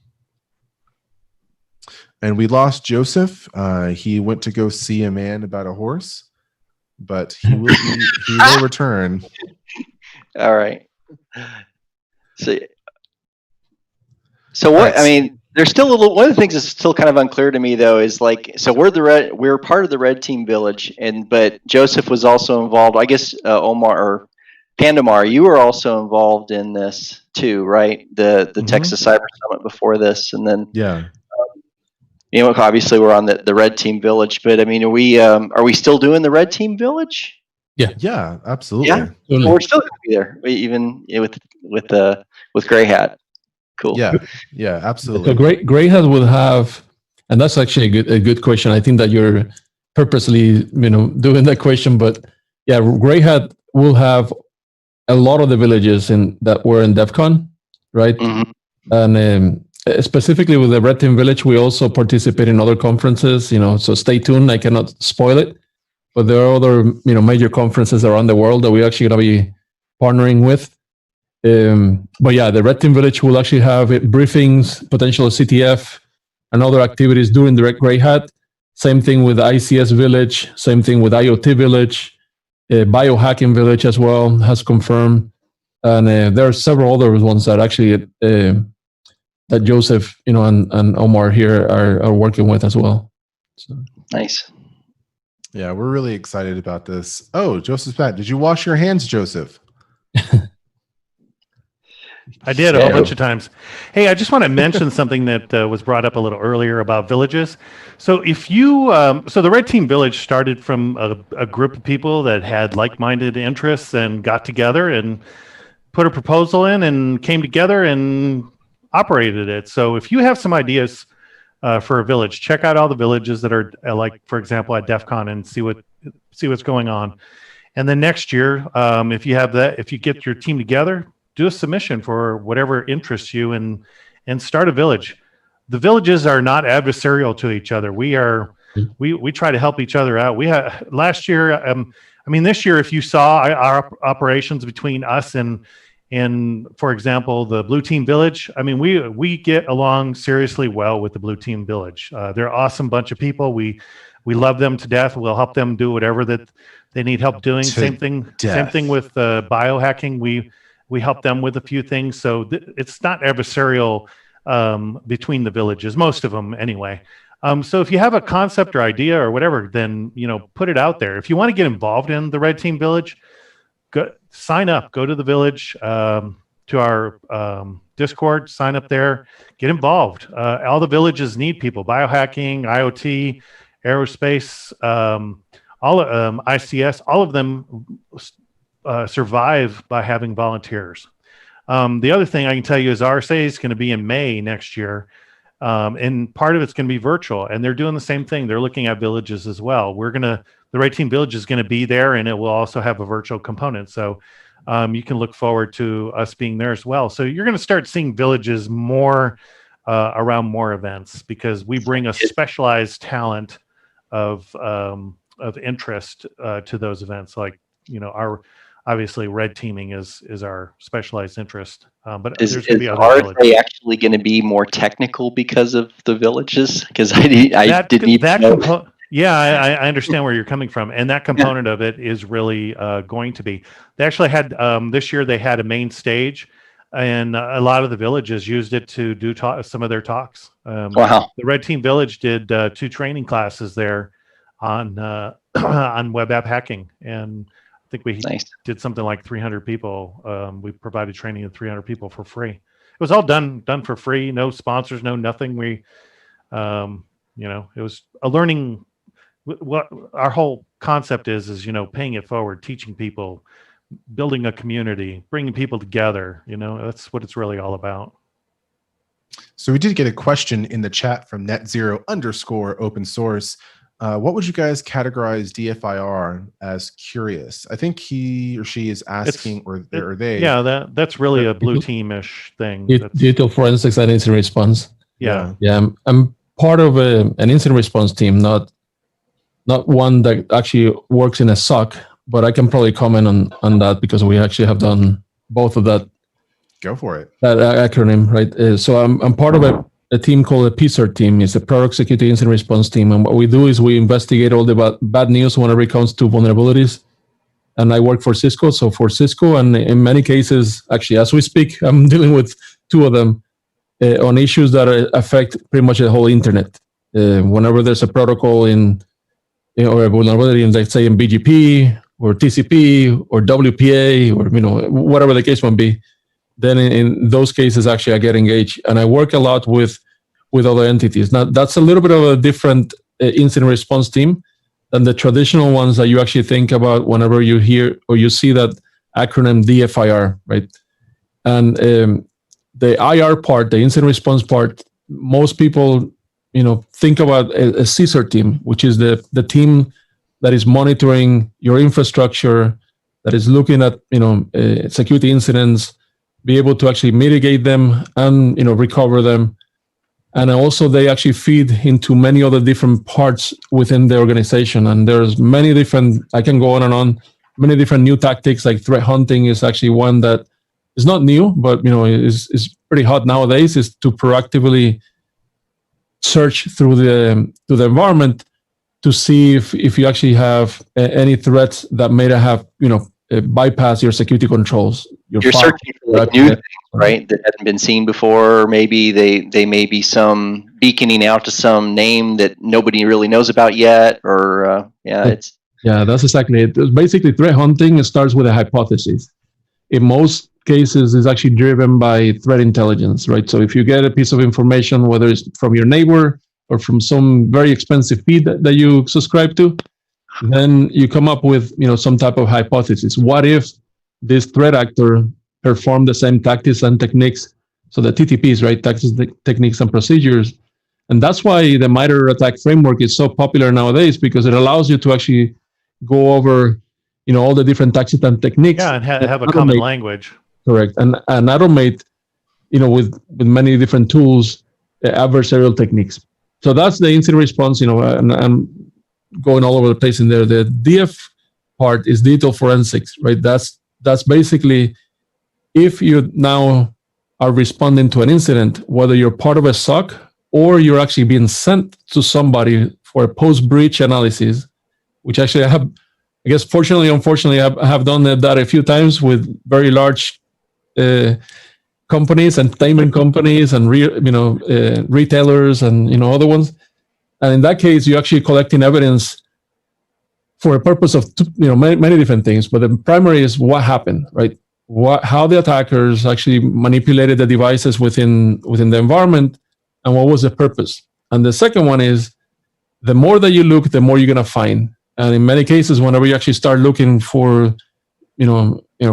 And we lost Joseph. He went to go see a man about a horse, but he will return. All right. So what? I mean, there's still one of the things that's still kind of unclear to me, though, is like, so we're part of the Red Team Village, but Joseph was also involved. I guess Omar or Pandamar, you were also involved in this too, right? The Texas Cyber Summit before this, and then you know, obviously we're on the Red Team Village, but I mean, are we still doing the Red Team Village? Yeah, absolutely. Yeah, we're still going to be there, even with Gray Hat. Cool. Yeah, absolutely. So Gray Hat will have, and that's actually a good question. I think that you're purposely, doing that question, but yeah, Gray Hat will have a lot of the villages that were in DEF CON, right? Mm-hmm. And specifically with the Red Team Village, we also participate in other conferences, so stay tuned. I cannot spoil it, but there are other, major conferences around the world that we're actually going to be partnering with. But yeah, the Red Team Village will actually have briefings, potential CTF, and other activities during the Gray Hat. Same thing with ICS Village, same thing with IoT Village, Biohacking Village as well has confirmed. And there are several other ones that actually that Joseph, and Omar here are working with as well. So. Nice. Yeah, we're really excited about this. Oh, Joseph's back. Did you wash your hands, Joseph? I did a whole bunch of times. Hey, I just want to mention something that was brought up a little earlier about villages. So if you, so the Red Team Village started from a group of people that had like-minded interests and got together and put a proposal in and came together and operated it. So if you have some ideas for a village, check out all the villages that are like, for example, at DEF CON and see what's going on. And then next year, if you get your team together, do a submission for whatever interests you and start a village. The villages are not adversarial to each other. We try to help each other out. We had last year, this year, if you saw our operations between us and for example, the Blue Team Village, we get along seriously well with the Blue Team Village. They're an awesome bunch of people. We love them to death. We'll help them do whatever that they need help doing. Same thing with biohacking. We help them with a few things. So it's not adversarial between the villages, most of them anyway. So if you have a concept or idea or whatever, then, put it out there. If you want to get involved in the Red Team Village, sign up, go to the village, to our Discord, sign up there, get involved. All the villages need people, biohacking, IoT, aerospace, ICS, all of them survive by having volunteers. The other thing I can tell you is RSA is going to be in May next year. And part of it's going to be virtual, and they're doing the same thing. They're looking at villages as well. The Red Team Village is going to be there, and it will also have a virtual component. So you can look forward to us being there as well. So you're going to start seeing villages more around more events, because we bring a specialized talent of interest to those events. Like, our obviously red teaming is our specialized interest. But there's going to be other villages. Are they actually going to be more technical because of the villages? Because I didn't even know. Yeah, I understand where you're coming from, and that component of it is really going to be. They actually had this year. They had a main stage, and a lot of the villages used it to do some of their talks. Wow! The Red Team Village did 2 training classes there on on web app hacking, and I think we did something like 300 people. We provided training to 300 people for free. It was all done for free, no sponsors, no nothing. We, it was a learning. What our whole concept is paying it forward, teaching people, building a community, bringing people together. That's what it's really all about. So we did get a question in the chat from net0_open source. What would you guys categorize DFIR as curious? I think he or she is asking, or they. Yeah, that's really a blue team-ish thing. Digital forensics and incident response. Yeah. I'm part of an incident response team, not one that actually works in a SOC, but I can probably comment on that because we actually have done both of that. Go for it. That acronym, right? So I'm part of a team called a PSERT team. It's a Product Security Incident Response team. And what we do is we investigate all the bad news whenever it comes to vulnerabilities. And I work for Cisco. So for Cisco, and in many cases, actually, as we speak, I'm dealing with 2 of them on issues that affect pretty much the whole internet. Whenever there's a protocol or a vulnerability in, let's say, in BGP or TCP or WPA or whatever the case might be, then in those cases, actually, I get engaged, and I work a lot with other entities. Now, that's a little bit of a different incident response team than the traditional ones that you actually think about whenever you hear or you see that acronym DFIR, right? And the IR part, the incident response part, most people think about a CSER team, which is the team that is monitoring your infrastructure, that is looking at security incidents, be able to actually mitigate them and recover them. And also they actually feed into many other different parts within the organization. And there's many different, I can go on and on, many different new tactics, like threat hunting is actually one that is not new, but is pretty hot nowadays, is to proactively search through the environment to see if you actually have any threats that may have bypass your security controls. You're searching for new things, right, that hadn't been seen before. Maybe they may be some beaconing out to some name that nobody really knows about yet, or that's exactly it. Basically, threat hunting starts with a hypothesis. In most cases is actually driven by threat intelligence, right? So if you get a piece of information, whether it's from your neighbor or from some very expensive feed that you subscribe to, then you come up with some type of hypothesis. What if this threat actor performed the same tactics and techniques? So the TTPs, right? Tactics, techniques, and procedures. And that's why the MITRE ATT&CK framework is so popular nowadays, because it allows you to actually go over all the different tactics and techniques. Yeah, and have a common language. Correct. And automate, with many different tools, adversarial techniques. So that's the incident response, and I'm going all over the place in there. The DF part is digital forensics, right? That's basically if you now are responding to an incident, whether you're part of a SOC or you're actually being sent to somebody for a post-breach analysis, which actually I guess fortunately, unfortunately, I have done that a few times with very large companies, entertainment companies, and retailers, and other ones. And in that case, you're actually collecting evidence for a purpose of many different things. But the primary is what happened, right? How the attackers actually manipulated the devices within the environment, and what was the purpose. And the second one is the more that you look, the more you're going to find. And in many cases, whenever you actually start looking for,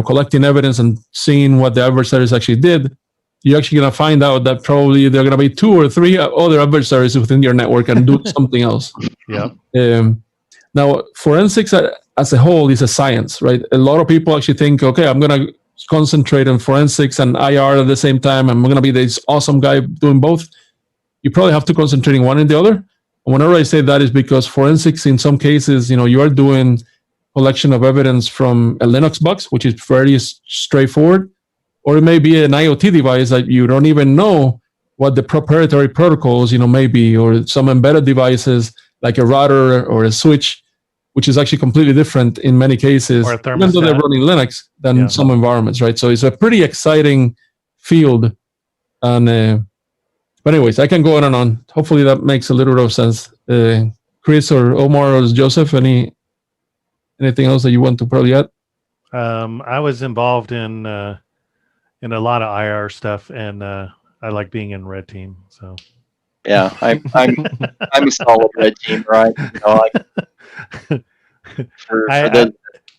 collecting evidence and seeing what the adversaries actually did, you're actually going to find out that probably there are going to be 2 or 3 other adversaries within your network and do something else. Yeah. Now, forensics as a whole is a science, right? A lot of people actually think, okay, I'm going to concentrate on forensics and IR at the same time. I'm going to be this awesome guy doing both. You probably have to concentrate on one and the other. And whenever I say that is because forensics, in some cases, you are doing collection of evidence from a Linux box, which is very straightforward, or it may be an IoT device that you don't even know what the proprietary protocols, may be, or some embedded devices like a router or a switch, which is actually completely different in many cases, even though they're running Linux, than some environments, right? So it's a pretty exciting field. And but anyways, I can go on and on. Hopefully that makes a little bit of sense. Chris or Omar or Joseph, anything else that you want to probably add? I was involved in a lot of IR stuff, and I like being in red team. So yeah, I'm a solid red team, right?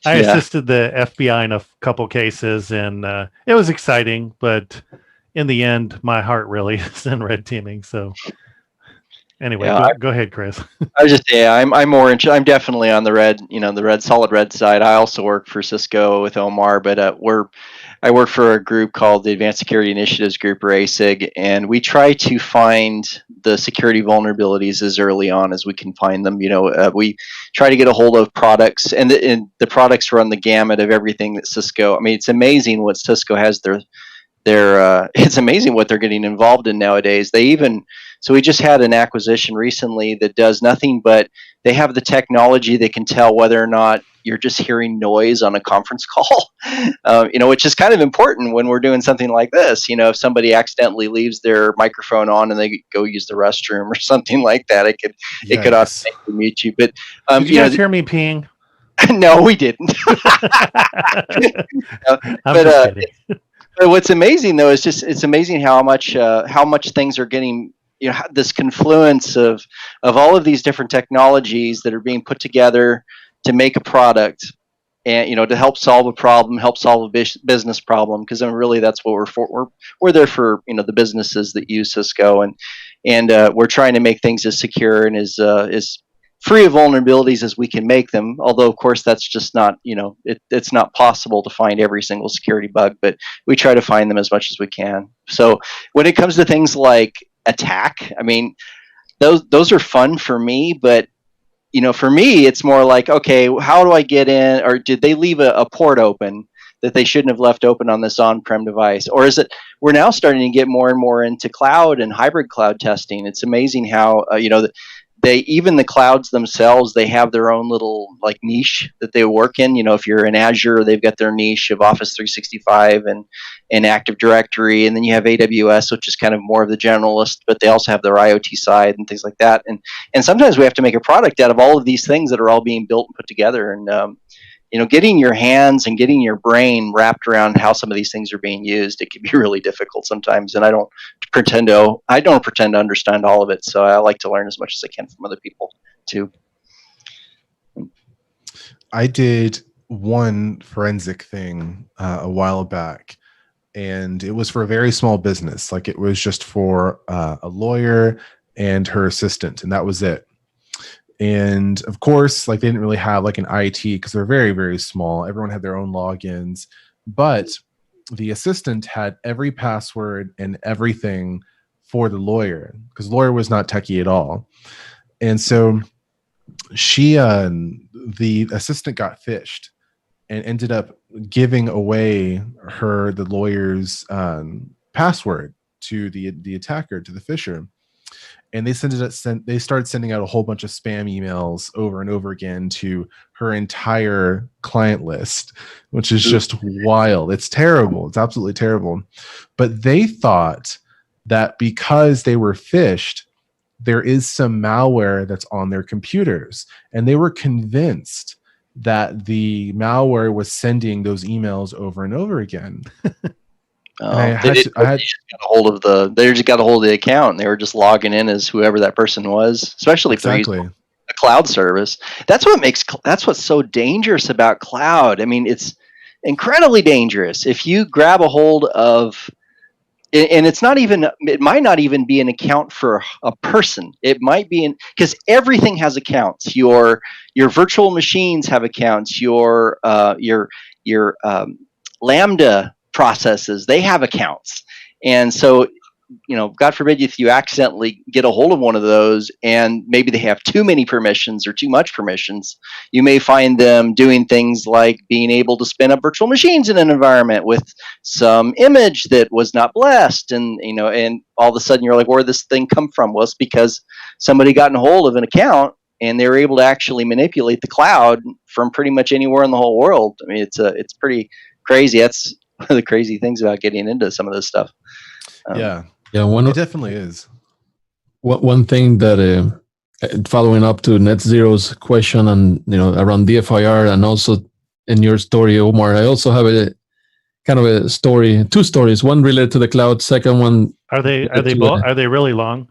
I assisted the FBI in a couple cases, and it was exciting, but in the end, my heart really is in red teaming. So anyway, go ahead, Chris. I was just I'm more interested. I'm definitely on the red, the solid red side. I also work for Cisco with Omar, but I work for a group called the Advanced Security Initiatives Group, or ASIG, and we try to find the security vulnerabilities as early on as we can find them. We try to get a hold of products, and the products run the gamut of everything that Cisco. I mean, it's amazing what Cisco has it's amazing what they're getting involved in nowadays. So we just had an acquisition recently that does nothing but they have the technology that can tell whether or not you're just hearing noise on a conference call, which is kind of important when we're doing something like this. If somebody accidentally leaves their microphone on and they go use the restroom or something like that, it could automatically mute you. But did you guys hear me peeing? No, we didn't. I'm just kidding. But what's amazing though is it's amazing how much things are getting, this confluence of all of these different technologies that are being put together to make a product, and to help solve a problem, help solve a business problem. Because really that's what we're for. We're there for the businesses that use Cisco, and we're trying to make things as secure and as free of vulnerabilities as we can make them. Although, of course, that's just not, it's not possible to find every single security bug, but we try to find them as much as we can. So when it comes to things like attack, I mean, those are fun for me, but for me, it's more like, okay, how do I get in? Or did they leave a port open that they shouldn't have left open on this on-prem device? Or is it, we're now starting to get more and more into cloud and hybrid cloud testing. It's amazing how, even the clouds themselves, they have their own little like niche that they work in. If you're in Azure, they've got their niche of Office 365 and Active Directory, and then you have AWS, which is kind of more of the generalist, but they also have their IoT side and things like that. And sometimes we have to make a product out of all of these things that are all being built and put together. And getting your hands and getting your brain wrapped around how some of these things are being used, it can be really difficult sometimes. And I don't pretend to understand all of it. So I like to learn as much as I can from other people too. I did one forensic thing a while back, and it was for a very small business. Like, it was just for a lawyer and her assistant, and that was it. And of course, like, they didn't really have like an IT because they're very, very small. Everyone had their own logins, but the assistant had every password and everything for the lawyer, because the lawyer was not techie at all. And so the assistant got phished and ended up giving away the lawyer's password to the attacker, to the phisher. And they started sending out a whole bunch of spam emails over and over again to her entire client list, which is just wild. It's terrible. It's absolutely terrible. But they thought that because they were phished, there is some malware that's on their computers. And they were convinced that the malware was sending those emails over and over again. They just got a hold of the account, and they were just logging in as whoever that person was, especially if they're using a cloud service. That's what's so dangerous about cloud. I mean, it's incredibly dangerous. If you grab a hold of, and it might not even be an account for a person. It might be because everything has accounts. Your virtual machines have accounts. Your Lambda processes, they have accounts. And so, God forbid if you accidentally get a hold of one of those and maybe they have too many permissions or too much permissions, you may find them doing things like being able to spin up virtual machines in an environment with some image that was not blessed. And all of a sudden you're like, where did this thing come from? Well, it's because somebody got in hold of an account and they were able to actually manipulate the cloud from pretty much anywhere in the whole world. I mean, it's pretty crazy. That's one of the crazy things about getting into some of this stuff. Yeah, it definitely is. One thing that following up to Net Zero's question and around DFIR, and also in your story, Omar, I also have a kind of a story, two stories. One related to the cloud. Second one, are they really long?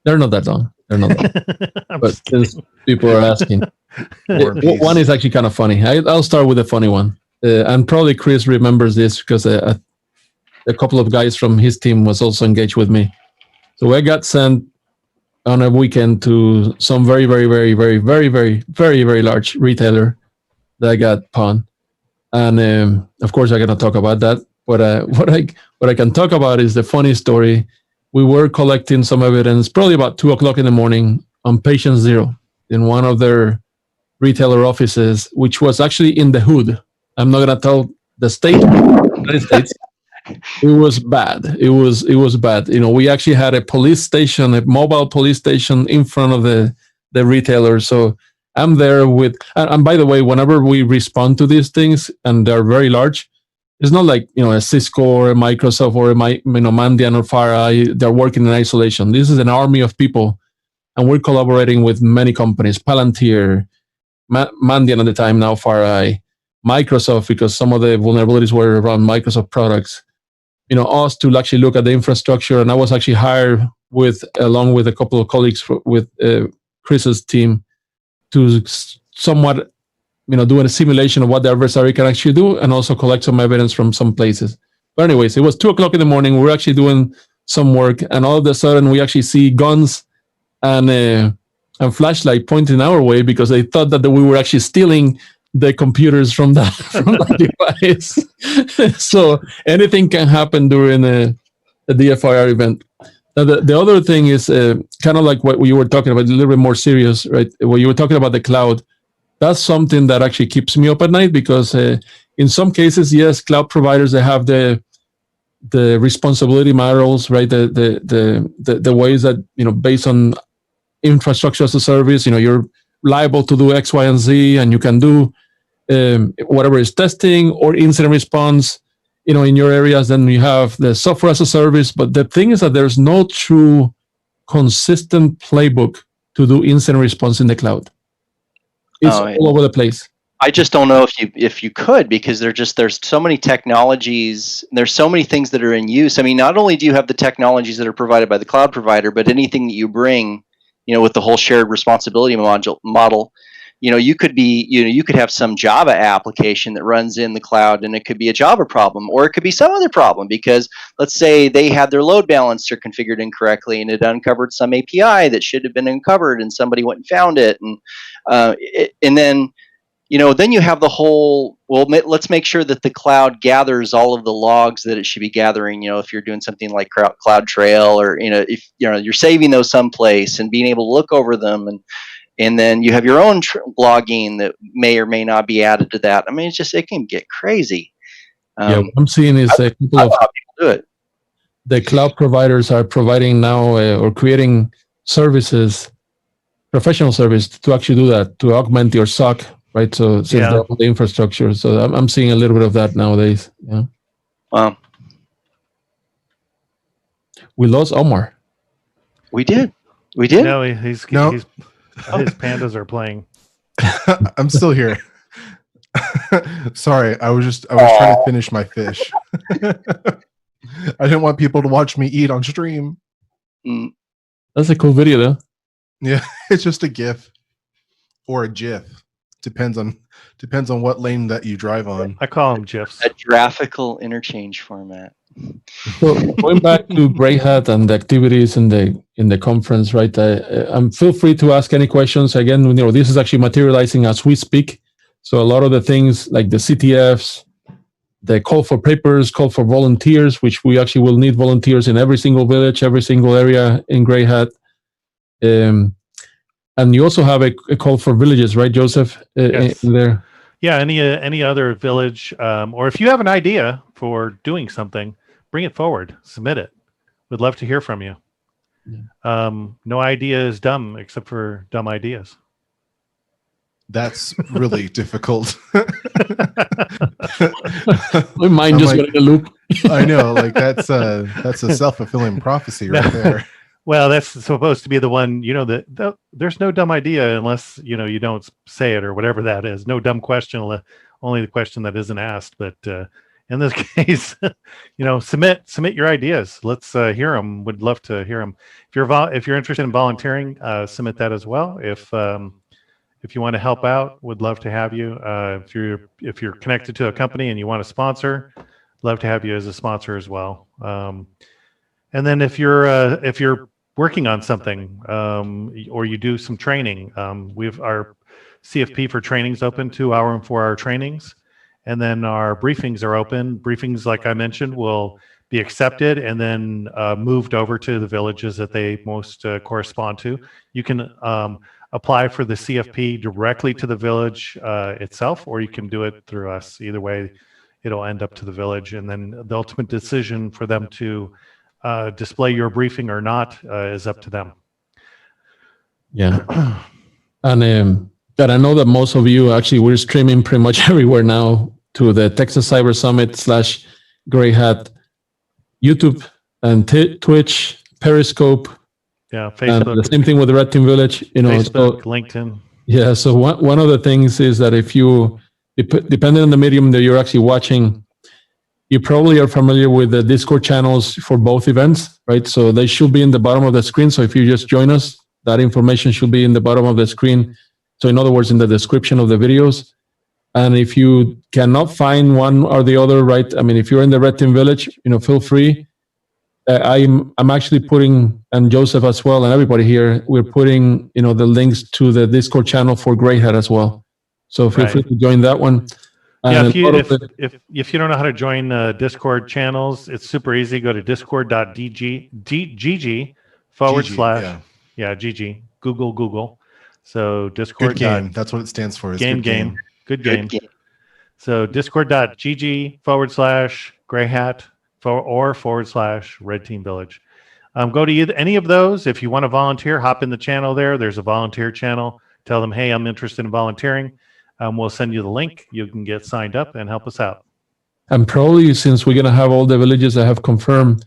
They're not that long. But since people are asking, one is actually kind of funny. I'll start with a funny one. And probably Chris remembers this because a couple of guys from his team was also engaged with me. So I got sent on a weekend to some very, very, very, very, very, very, very, very large retailer that got pawned. And of course, I cannot talk about that. But what I can talk about is the funny story. We were collecting some evidence, probably about 2:00 in the morning, on patient zero in one of their retailer offices, which was actually in the hood. I'm not gonna tell the state, United States. It was bad. It was bad. We actually had a police station, a mobile police station in front of the retailer. So I'm there with, and by the way, whenever we respond to these things, and they're very large, it's not like a Cisco or a Microsoft or a Mandiant or FireEye. They're working in isolation. This is an army of people, and we're collaborating with many companies: Palantir, Mandiant at the time, now FireEye. Microsoft, because some of the vulnerabilities were around Microsoft products, us to actually look at the infrastructure. And I was actually hired along with a couple of colleagues with Chris's team to somewhat, do a simulation of what the adversary can actually do and also collect some evidence from some places. But anyways, it was 2:00 in the morning. We were actually doing some work, and all of a sudden we actually see guns and flashlight pointing our way because they thought that we were actually stealing the computers from that device. So anything can happen during a DFIR event. Now, the other thing is kind of like what you were talking about, a little bit more serious, right? When you were talking about the cloud, that's something that actually keeps me up at night because in some cases, yes, cloud providers, they have the responsibility manuals, right? The ways that, based on infrastructure as a service, you're liable to do X, Y, and Z, and you can do whatever is testing or incident response, in your areas. Then you have the software as a service. But the thing is that there's no true consistent playbook to do incident response in the cloud. It's all over the place. I just don't know if you could, because there's so many technologies, there's so many things that are in use. I mean, not only do you have the technologies that are provided by the cloud provider, but anything that you bring, with the whole shared responsibility model, you could have some Java application that runs in the cloud, and it could be a Java problem, or it could be some other problem, because let's say they had their load balancer configured incorrectly, and it uncovered some API that should have been uncovered, and somebody went and found it, and then then you have the whole, let's make sure that the cloud gathers all of the logs that it should be gathering, if you're doing something like CloudTrail, or, if you're saving those someplace and being able to look over them, and then you have your own logging that may or may not be added to that. I mean, it can get crazy. What I'm seeing is a couple of people do it. The cloud providers are providing now or creating services, professional service to actually do that, to augment your SOC. Right, so since they're on the infrastructure, so I'm seeing a little bit of that nowadays. Yeah. Wow. We lost Omar. We did. No, his pandas are playing. I'm still here. Sorry, I was trying to finish my fish. I didn't want people to watch me eat on stream. That's a cool video, though. Yeah, it's just a GIF or a GIF. Depends on what lane that you drive on. I call them GIFs. A graphical interchange format. So going back to Grey Hat and the activities in the conference, right? Feel free to ask any questions. Again, this is actually materializing as we speak. So a lot of the things like the CTFs, the call for papers, call for volunteers, which we actually will need volunteers in every single village, every single area in Grey Hat. And you also have a call for villages, right, Joseph? Yes. In there. Yeah, any other village, or if you have an idea for doing something, bring it forward, submit it. We'd love to hear from you. Yeah. No idea is dumb except for dumb ideas. That's really difficult. My mind just went in a loop. I know, like that's a self-fulfilling prophecy right there. Well, that's supposed to be the one, there's no dumb idea unless, you don't say it or whatever that is. No dumb question, only the question that isn't asked. But in this case, submit your ideas. Let's hear them. Would love to hear them. If you're interested in volunteering, submit that as well. If you want to help out, would love to have you. If you're connected to a company and you want to sponsor, love to have you as a sponsor as well. And then if you're working on something, or you do some training, we've our CFP for trainings open, 2-hour and 4-hour trainings, and then our briefings are open. Briefings, like I mentioned, will be accepted and then moved over to the villages that they most correspond to. You can apply for the CFP directly to the village itself, or you can do it through us. Either way, it'll end up to the village, and then the ultimate decision for them to display your briefing or not is up to them. Yeah. And I know that most of you, actually, we're streaming pretty much everywhere now to the Texas Cyber Summit / Grey Hat YouTube and Twitch, Periscope. Yeah, Facebook. And the same thing with the Red Team Village. Facebook, LinkedIn. Yeah, so one of the things is that if you, depending on the medium that you're actually watching, you probably are familiar with the Discord channels for both events, right? So they should be in the bottom of the screen. So if you just join us, that information should be in the bottom of the screen. So in other words, in the description of the videos. And if you cannot find one or the other, right? I mean, if you're in the Red Team Village, feel free. I'm actually putting, and Joseph as well, and everybody here, we're putting, the links to the Discord channel for Grey Hat as well. So feel free to join that one. Yeah, if you don't know how to join Discord channels, it's super easy. Go to discord.gg / GG. Google. So Discord. Good game. That's what it stands for. Good game. So discord.gg / Grey Hat / Red Team Village. Go to any of those. If you want to volunteer, hop in the channel there. There's a volunteer channel. Tell them, hey, I'm interested in volunteering. We'll send you the link. You can get signed up and help us out. And probably, since we're going to have all the villages that have confirmed,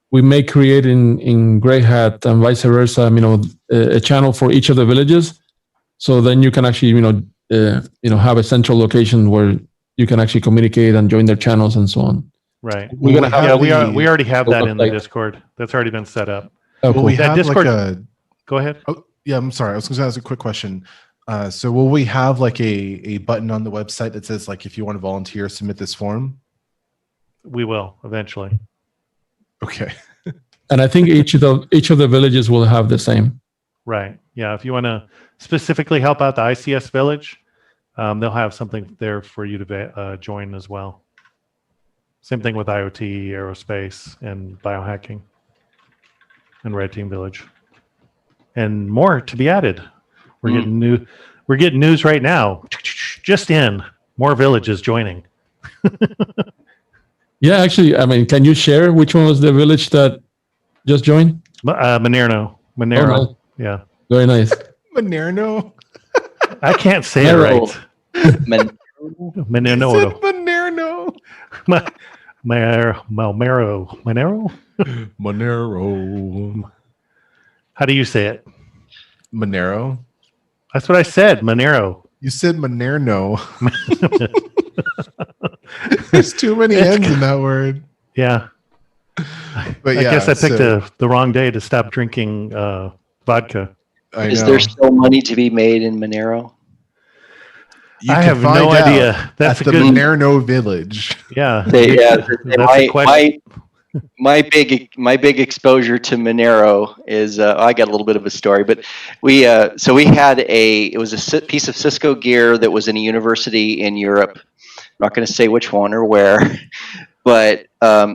we may create in Grey Hat and vice versa, a channel for each of the villages. So then you can actually, have a central location where you can actually communicate and join their channels and so on. Right. We're gonna have we already have that in the website. Discord. That's already been set up. Oh, Will cool. we That have Discord. like a? Go ahead. Oh, yeah. I'm sorry. I was going to ask a quick question. So will we have like a button on the website that says like if you want to volunteer, submit this form? We will eventually. Okay. And I think each of the villages will have the same. Right. Yeah. If you want to specifically help out the ICS village, they'll have something there for you to join as well. Same thing with IoT, aerospace, and biohacking, and Red Team Village, and more to be added. We're getting news right now. Just in, more villages joining. Yeah, actually, I mean, can you share which one was the village that just joined? Monero. Oh, nice. Yeah. Very nice. Monero. I can't say it right. Monero. Monero. Monero. How do you say it? Monero. That's what I said. Monero. You said Monero. There's too many N's in that word. Yeah. But I guess I picked the wrong day to stop drinking vodka. Is there still money to be made in Monero? I have no idea. That's at the Monero village. Yeah. That's a question. My big exposure to Monero is I got a little bit of a story, but we had it was a piece of Cisco gear that was in a university in Europe. I'm not going to say which one or where, but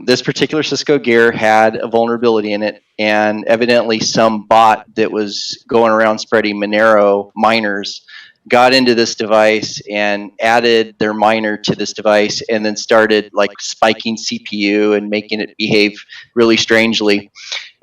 this particular Cisco gear had a vulnerability in it, and evidently some bot that was going around spreading Monero miners got into this device and added their miner to this device, and then started like spiking CPU and making it behave really strangely.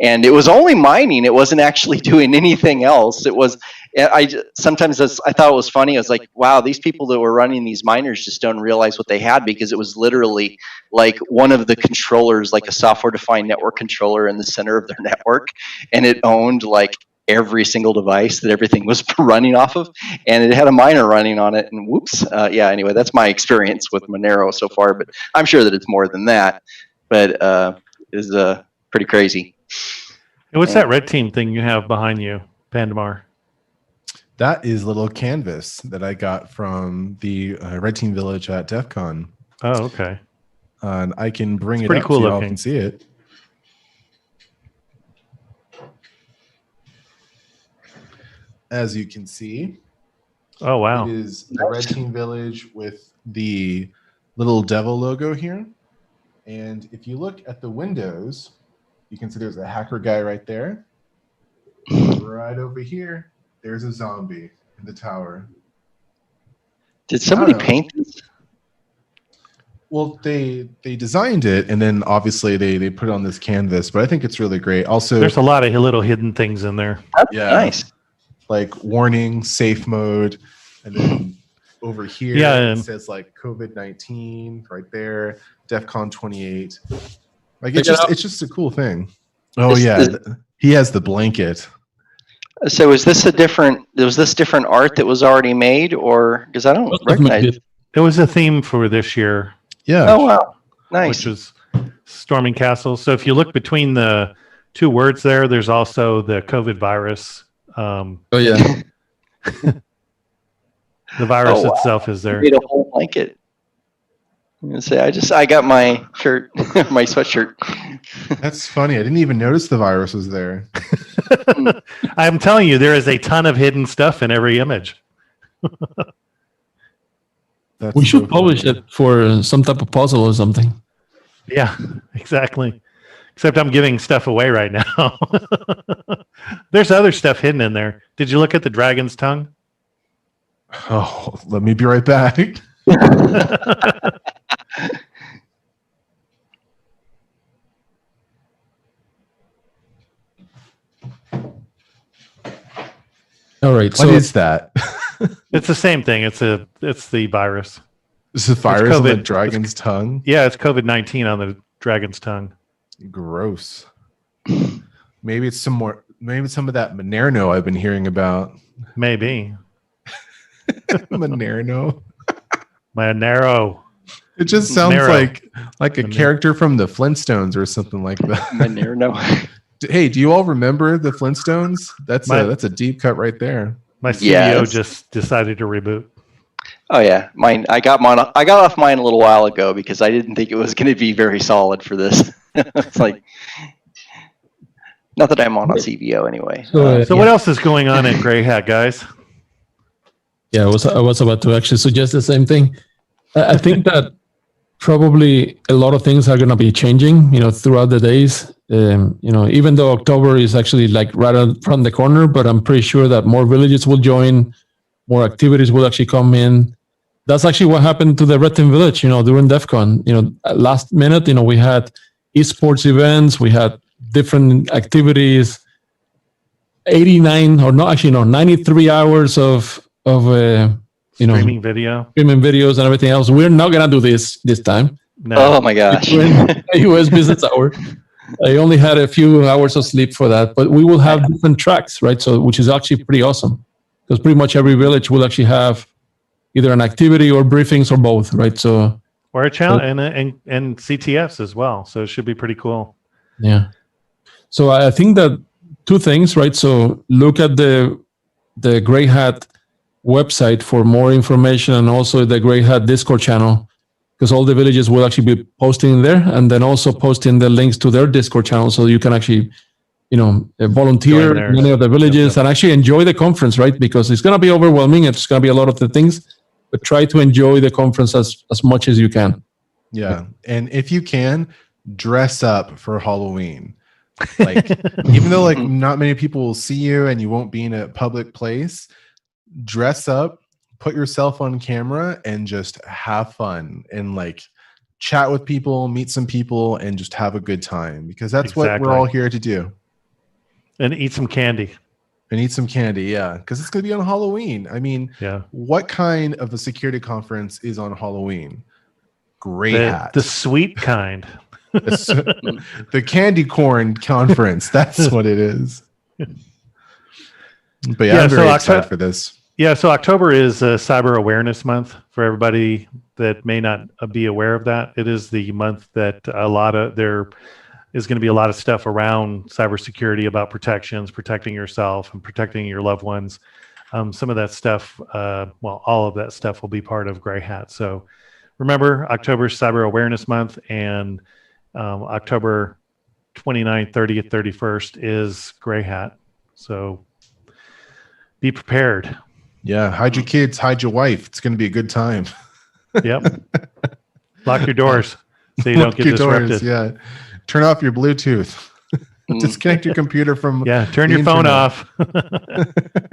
And it was only mining; it wasn't actually doing anything else. It was. I thought it was funny. I was like, wow, these people that were running these miners just don't realize what they had, because it was literally like one of the controllers, like a software-defined network controller in the center of their network, and it owned like every single device that everything was running off of, and it had a miner running on it, and whoops. Anyway, that's my experience with Monero so far, but I'm sure that it's more than that, but it's pretty crazy. Hey, what's that red team thing you have behind you, Pandamar? That is a little canvas that I got from the Red Team Village at DEF CON. Oh, okay. And I can bring it pretty up cool so y'all looking. can see it. As you can see, oh wow, it is the Red Team Village with the little devil logo here. And if you look at the windows, you can see there's a hacker guy right there. Right over here, there's a zombie in the tower. Did somebody paint this? Well, they designed it, and then obviously they put it on this canvas. But I think it's really great. Also, there's a lot of little hidden things in there. That's nice. Like warning, safe mode, and then over here it says like COVID-19 right there, DEF CON 28. Like it's just a cool thing. Oh he has the blanket. So was this different art that was already made, or because I don't recognize? It was a theme for this year. Yeah. Oh wow, nice. Which was storming castles. So if you look between the two words there, there's also the COVID virus. Oh yeah. The virus itself is there. You made a whole blanket. I'm gonna say I got my shirt, my sweatshirt. That's funny. I didn't even notice the virus was there. I'm telling you, there is a ton of hidden stuff in every image. We should publish it for some type of puzzle or something. Yeah, exactly. Except I'm giving stuff away right now. There's other stuff hidden in there. Did you look at the dragon's tongue? Oh, let me be right back. All right. What is that? It's the same thing. It's the virus. Is the virus on the dragon's tongue? Yeah, it's COVID-19 on the dragon's tongue. Gross. Maybe it's some of that Monero I've been hearing about. Maybe. Monero. Monero. It just sounds Monero. like a character from the Flintstones or something like that. Monero. Hey, do you all remember the Flintstones? That's a deep cut right there. My CVO just decided to reboot. Oh yeah, mine. I got off mine a little while ago because I didn't think it was going to be very solid for this. It's like, not that I'm on a CVO anyway. So what else is going on at Gray Hat, guys? Yeah, I was about to actually suggest the same thing. I think that probably a lot of things are going to be changing, throughout the days. Even though October is actually like right from the corner, but I'm pretty sure that more villages will join, more activities will actually come in. That's actually what happened to the Red Team Village, during DEF CON. Last minute, we had esports events, we had different activities, 93 hours of streaming videos and everything else. We're not gonna do this time. No. Oh my gosh. US business hour. I only had a few hours of sleep for that, but we will have different tracks, right? So, which is actually pretty awesome, because pretty much every village will actually have either an activity or briefings or both, right? So, or a challenge and CTFs as well. So it should be pretty cool. Yeah. So I think that two things, right? So look at the Gray Hat website for more information, and also the Gray Hat Discord channel, because all the villages will actually be posting there, and then also posting the links to their Discord channel, so you can actually, volunteer in many of the villages and actually enjoy the conference, right? Because it's going to be overwhelming. It's going to be a lot of the things, but try to enjoy the conference as much as you can. Yeah. And if you can, dress up for Halloween. Like, even though like not many people will see you and you won't be in a public place, dress up, put yourself on camera, and just have fun and like chat with people, meet some people, and just have a good time, because that's what we're all here to do. And eat some candy. Yeah, because it's going to be on Halloween. I mean, what kind of a security conference is on Halloween? Gray Hat. The sweet kind. The candy corn conference. That's what it is. But I'm very excited for this. Yeah, so October is Cyber Awareness Month for everybody that may not be aware of that. It is the month that there is going to be a lot of stuff around cybersecurity, about protecting yourself and protecting your loved ones. Some of that stuff, all of that stuff will be part of Gray Hat. So remember, October is Cyber Awareness Month, and October 29th, 30th, 31st is Gray Hat. So be prepared. Yeah, hide your kids, hide your wife. It's going to be a good time. Yep. Lock your doors so you don't get disrupted. Yeah. Turn off your Bluetooth. Disconnect your computer from. Yeah, turn your phone off.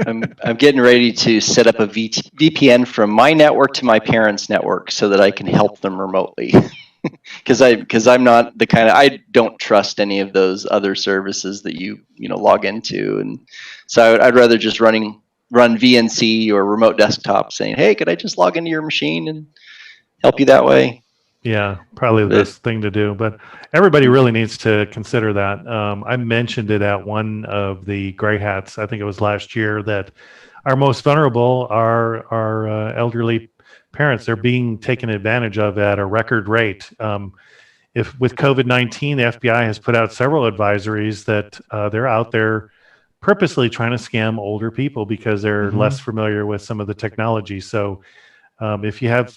I'm getting ready to set up a VPN from my network to my parents' network so that I can help them remotely. Because I'm not the kind of, I don't trust any of those other services that you log into, and so I'd rather just run VNC or remote desktop, saying, hey, could I just log into your machine and help you that way? Yeah, probably the best thing to do. But everybody really needs to consider that. I mentioned it at one of the Gray Hats, I think it was last year, that our most vulnerable are our elderly parents. They're being taken advantage of at a record rate. If with COVID-19, the FBI has put out several advisories that they're out there purposely trying to scam older people because they're less familiar with some of the technology. So if you have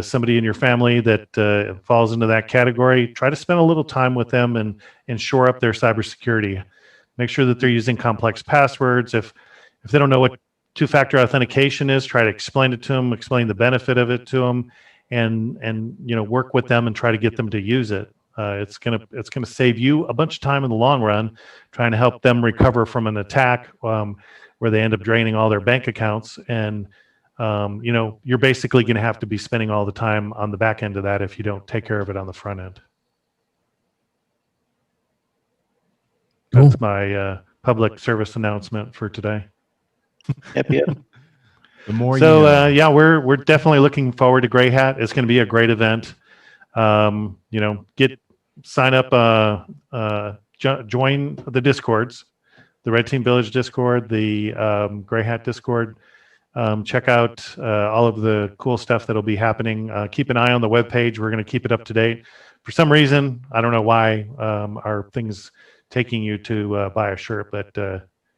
somebody in your family that falls into that category, try to spend a little time with them and shore up their cybersecurity. Make sure that they're using complex passwords. If they don't know what two-factor authentication is, try to explain it to them, explain the benefit of it to them, and work with them and try to get them to use it. It's gonna save you a bunch of time in the long run, trying to help them recover from an attack where they end up draining all their bank accounts. And you're basically going to have to be spending all the time on the back end of that if you don't take care of it on the front end. That's my public service announcement for today. Yep. The more so we're definitely looking forward to Gray Hat. It's going to be a great event. Sign up, join the Discords, the Red Team Village Discord, the Gray Hat Discord. check out all of the cool stuff that'll be happening. Keep an eye on the webpage. We're going to keep it up to date. For some reason, I don't know why, our things taking you to buy a shirt, but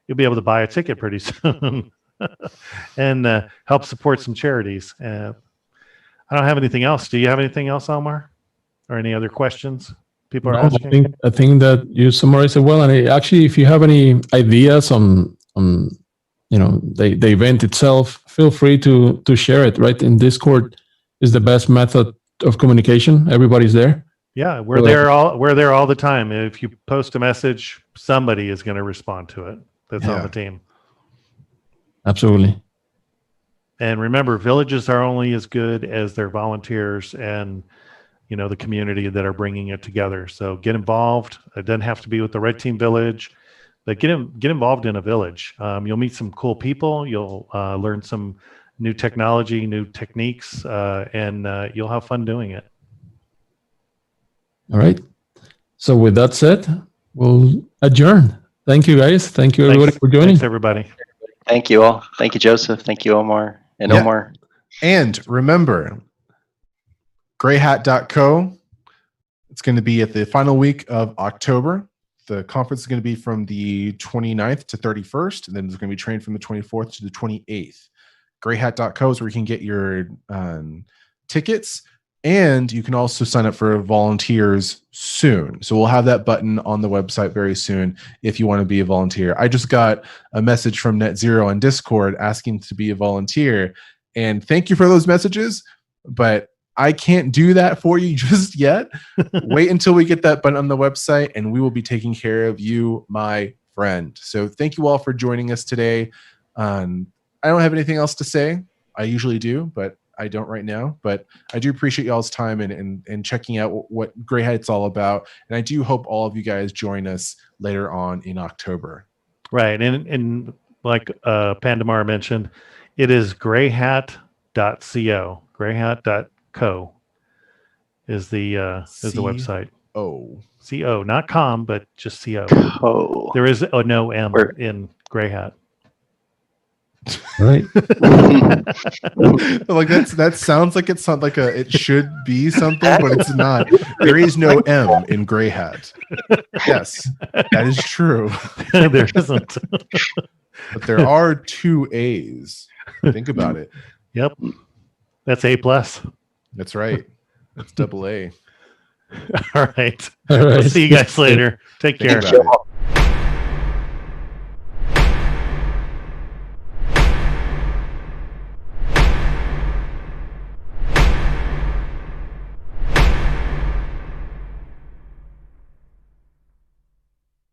you'll be able to buy a ticket pretty soon and help support some charities. I don't have anything else. Do you have anything else, Almar? Or any other questions people are asking? I think that you summarized it well. And actually, if you have any ideas on the event itself, feel free to share it. Right in Discord is the best method of communication. Everybody's there. Yeah, we're there all the time. If you post a message, somebody is going to respond to it. That's on the team. Absolutely. And remember, villages are only as good as their volunteers and the community that are bringing it together. So get involved. It doesn't have to be with the Red Team Village, but get involved in a village. You'll meet some cool people. You'll learn some new technology, new techniques, and you'll have fun doing it. All right. So with that said, we'll adjourn. Thank you, guys. Thank you, everybody, for joining. Thanks, everybody. Thank you all. Thank you, Joseph. Thank you, Omar. And Omar. And remember, grayhat.co. It's going to be at the final week of October. The conference is going to be from the 29th to 31st, and then there's going to be trained from the 24th to the 28th. Grayhat.co is where you can get your tickets, and you can also sign up for volunteers soon. So we'll have that button on the website very soon if you want to be a volunteer. I just got a message from Net Zero on Discord asking to be a volunteer, and thank you for those messages, but I can't do that for you just yet. Wait until we get that button on the website, and we will be taking care of you, my friend. So thank you all for joining us today. I don't have anything else to say. I usually do, but I don't right now. But I do appreciate y'all's time and checking out what Gray Hat's all about. And I do hope all of you guys join us later on in October. Right. And like Pandamar mentioned, it is grayhat.co. Grayhat.co is the website. CO, not com, but just CO. There is no M in Gray Hat. Right. Like that sounds like it should be something, but it's not. There is no M in Gray Hat. Yes, that is true. There isn't. But there are 2 A's. Think about it. Yep. That's A+. That's right. That's AA. All right. We'll see you guys later. Take care.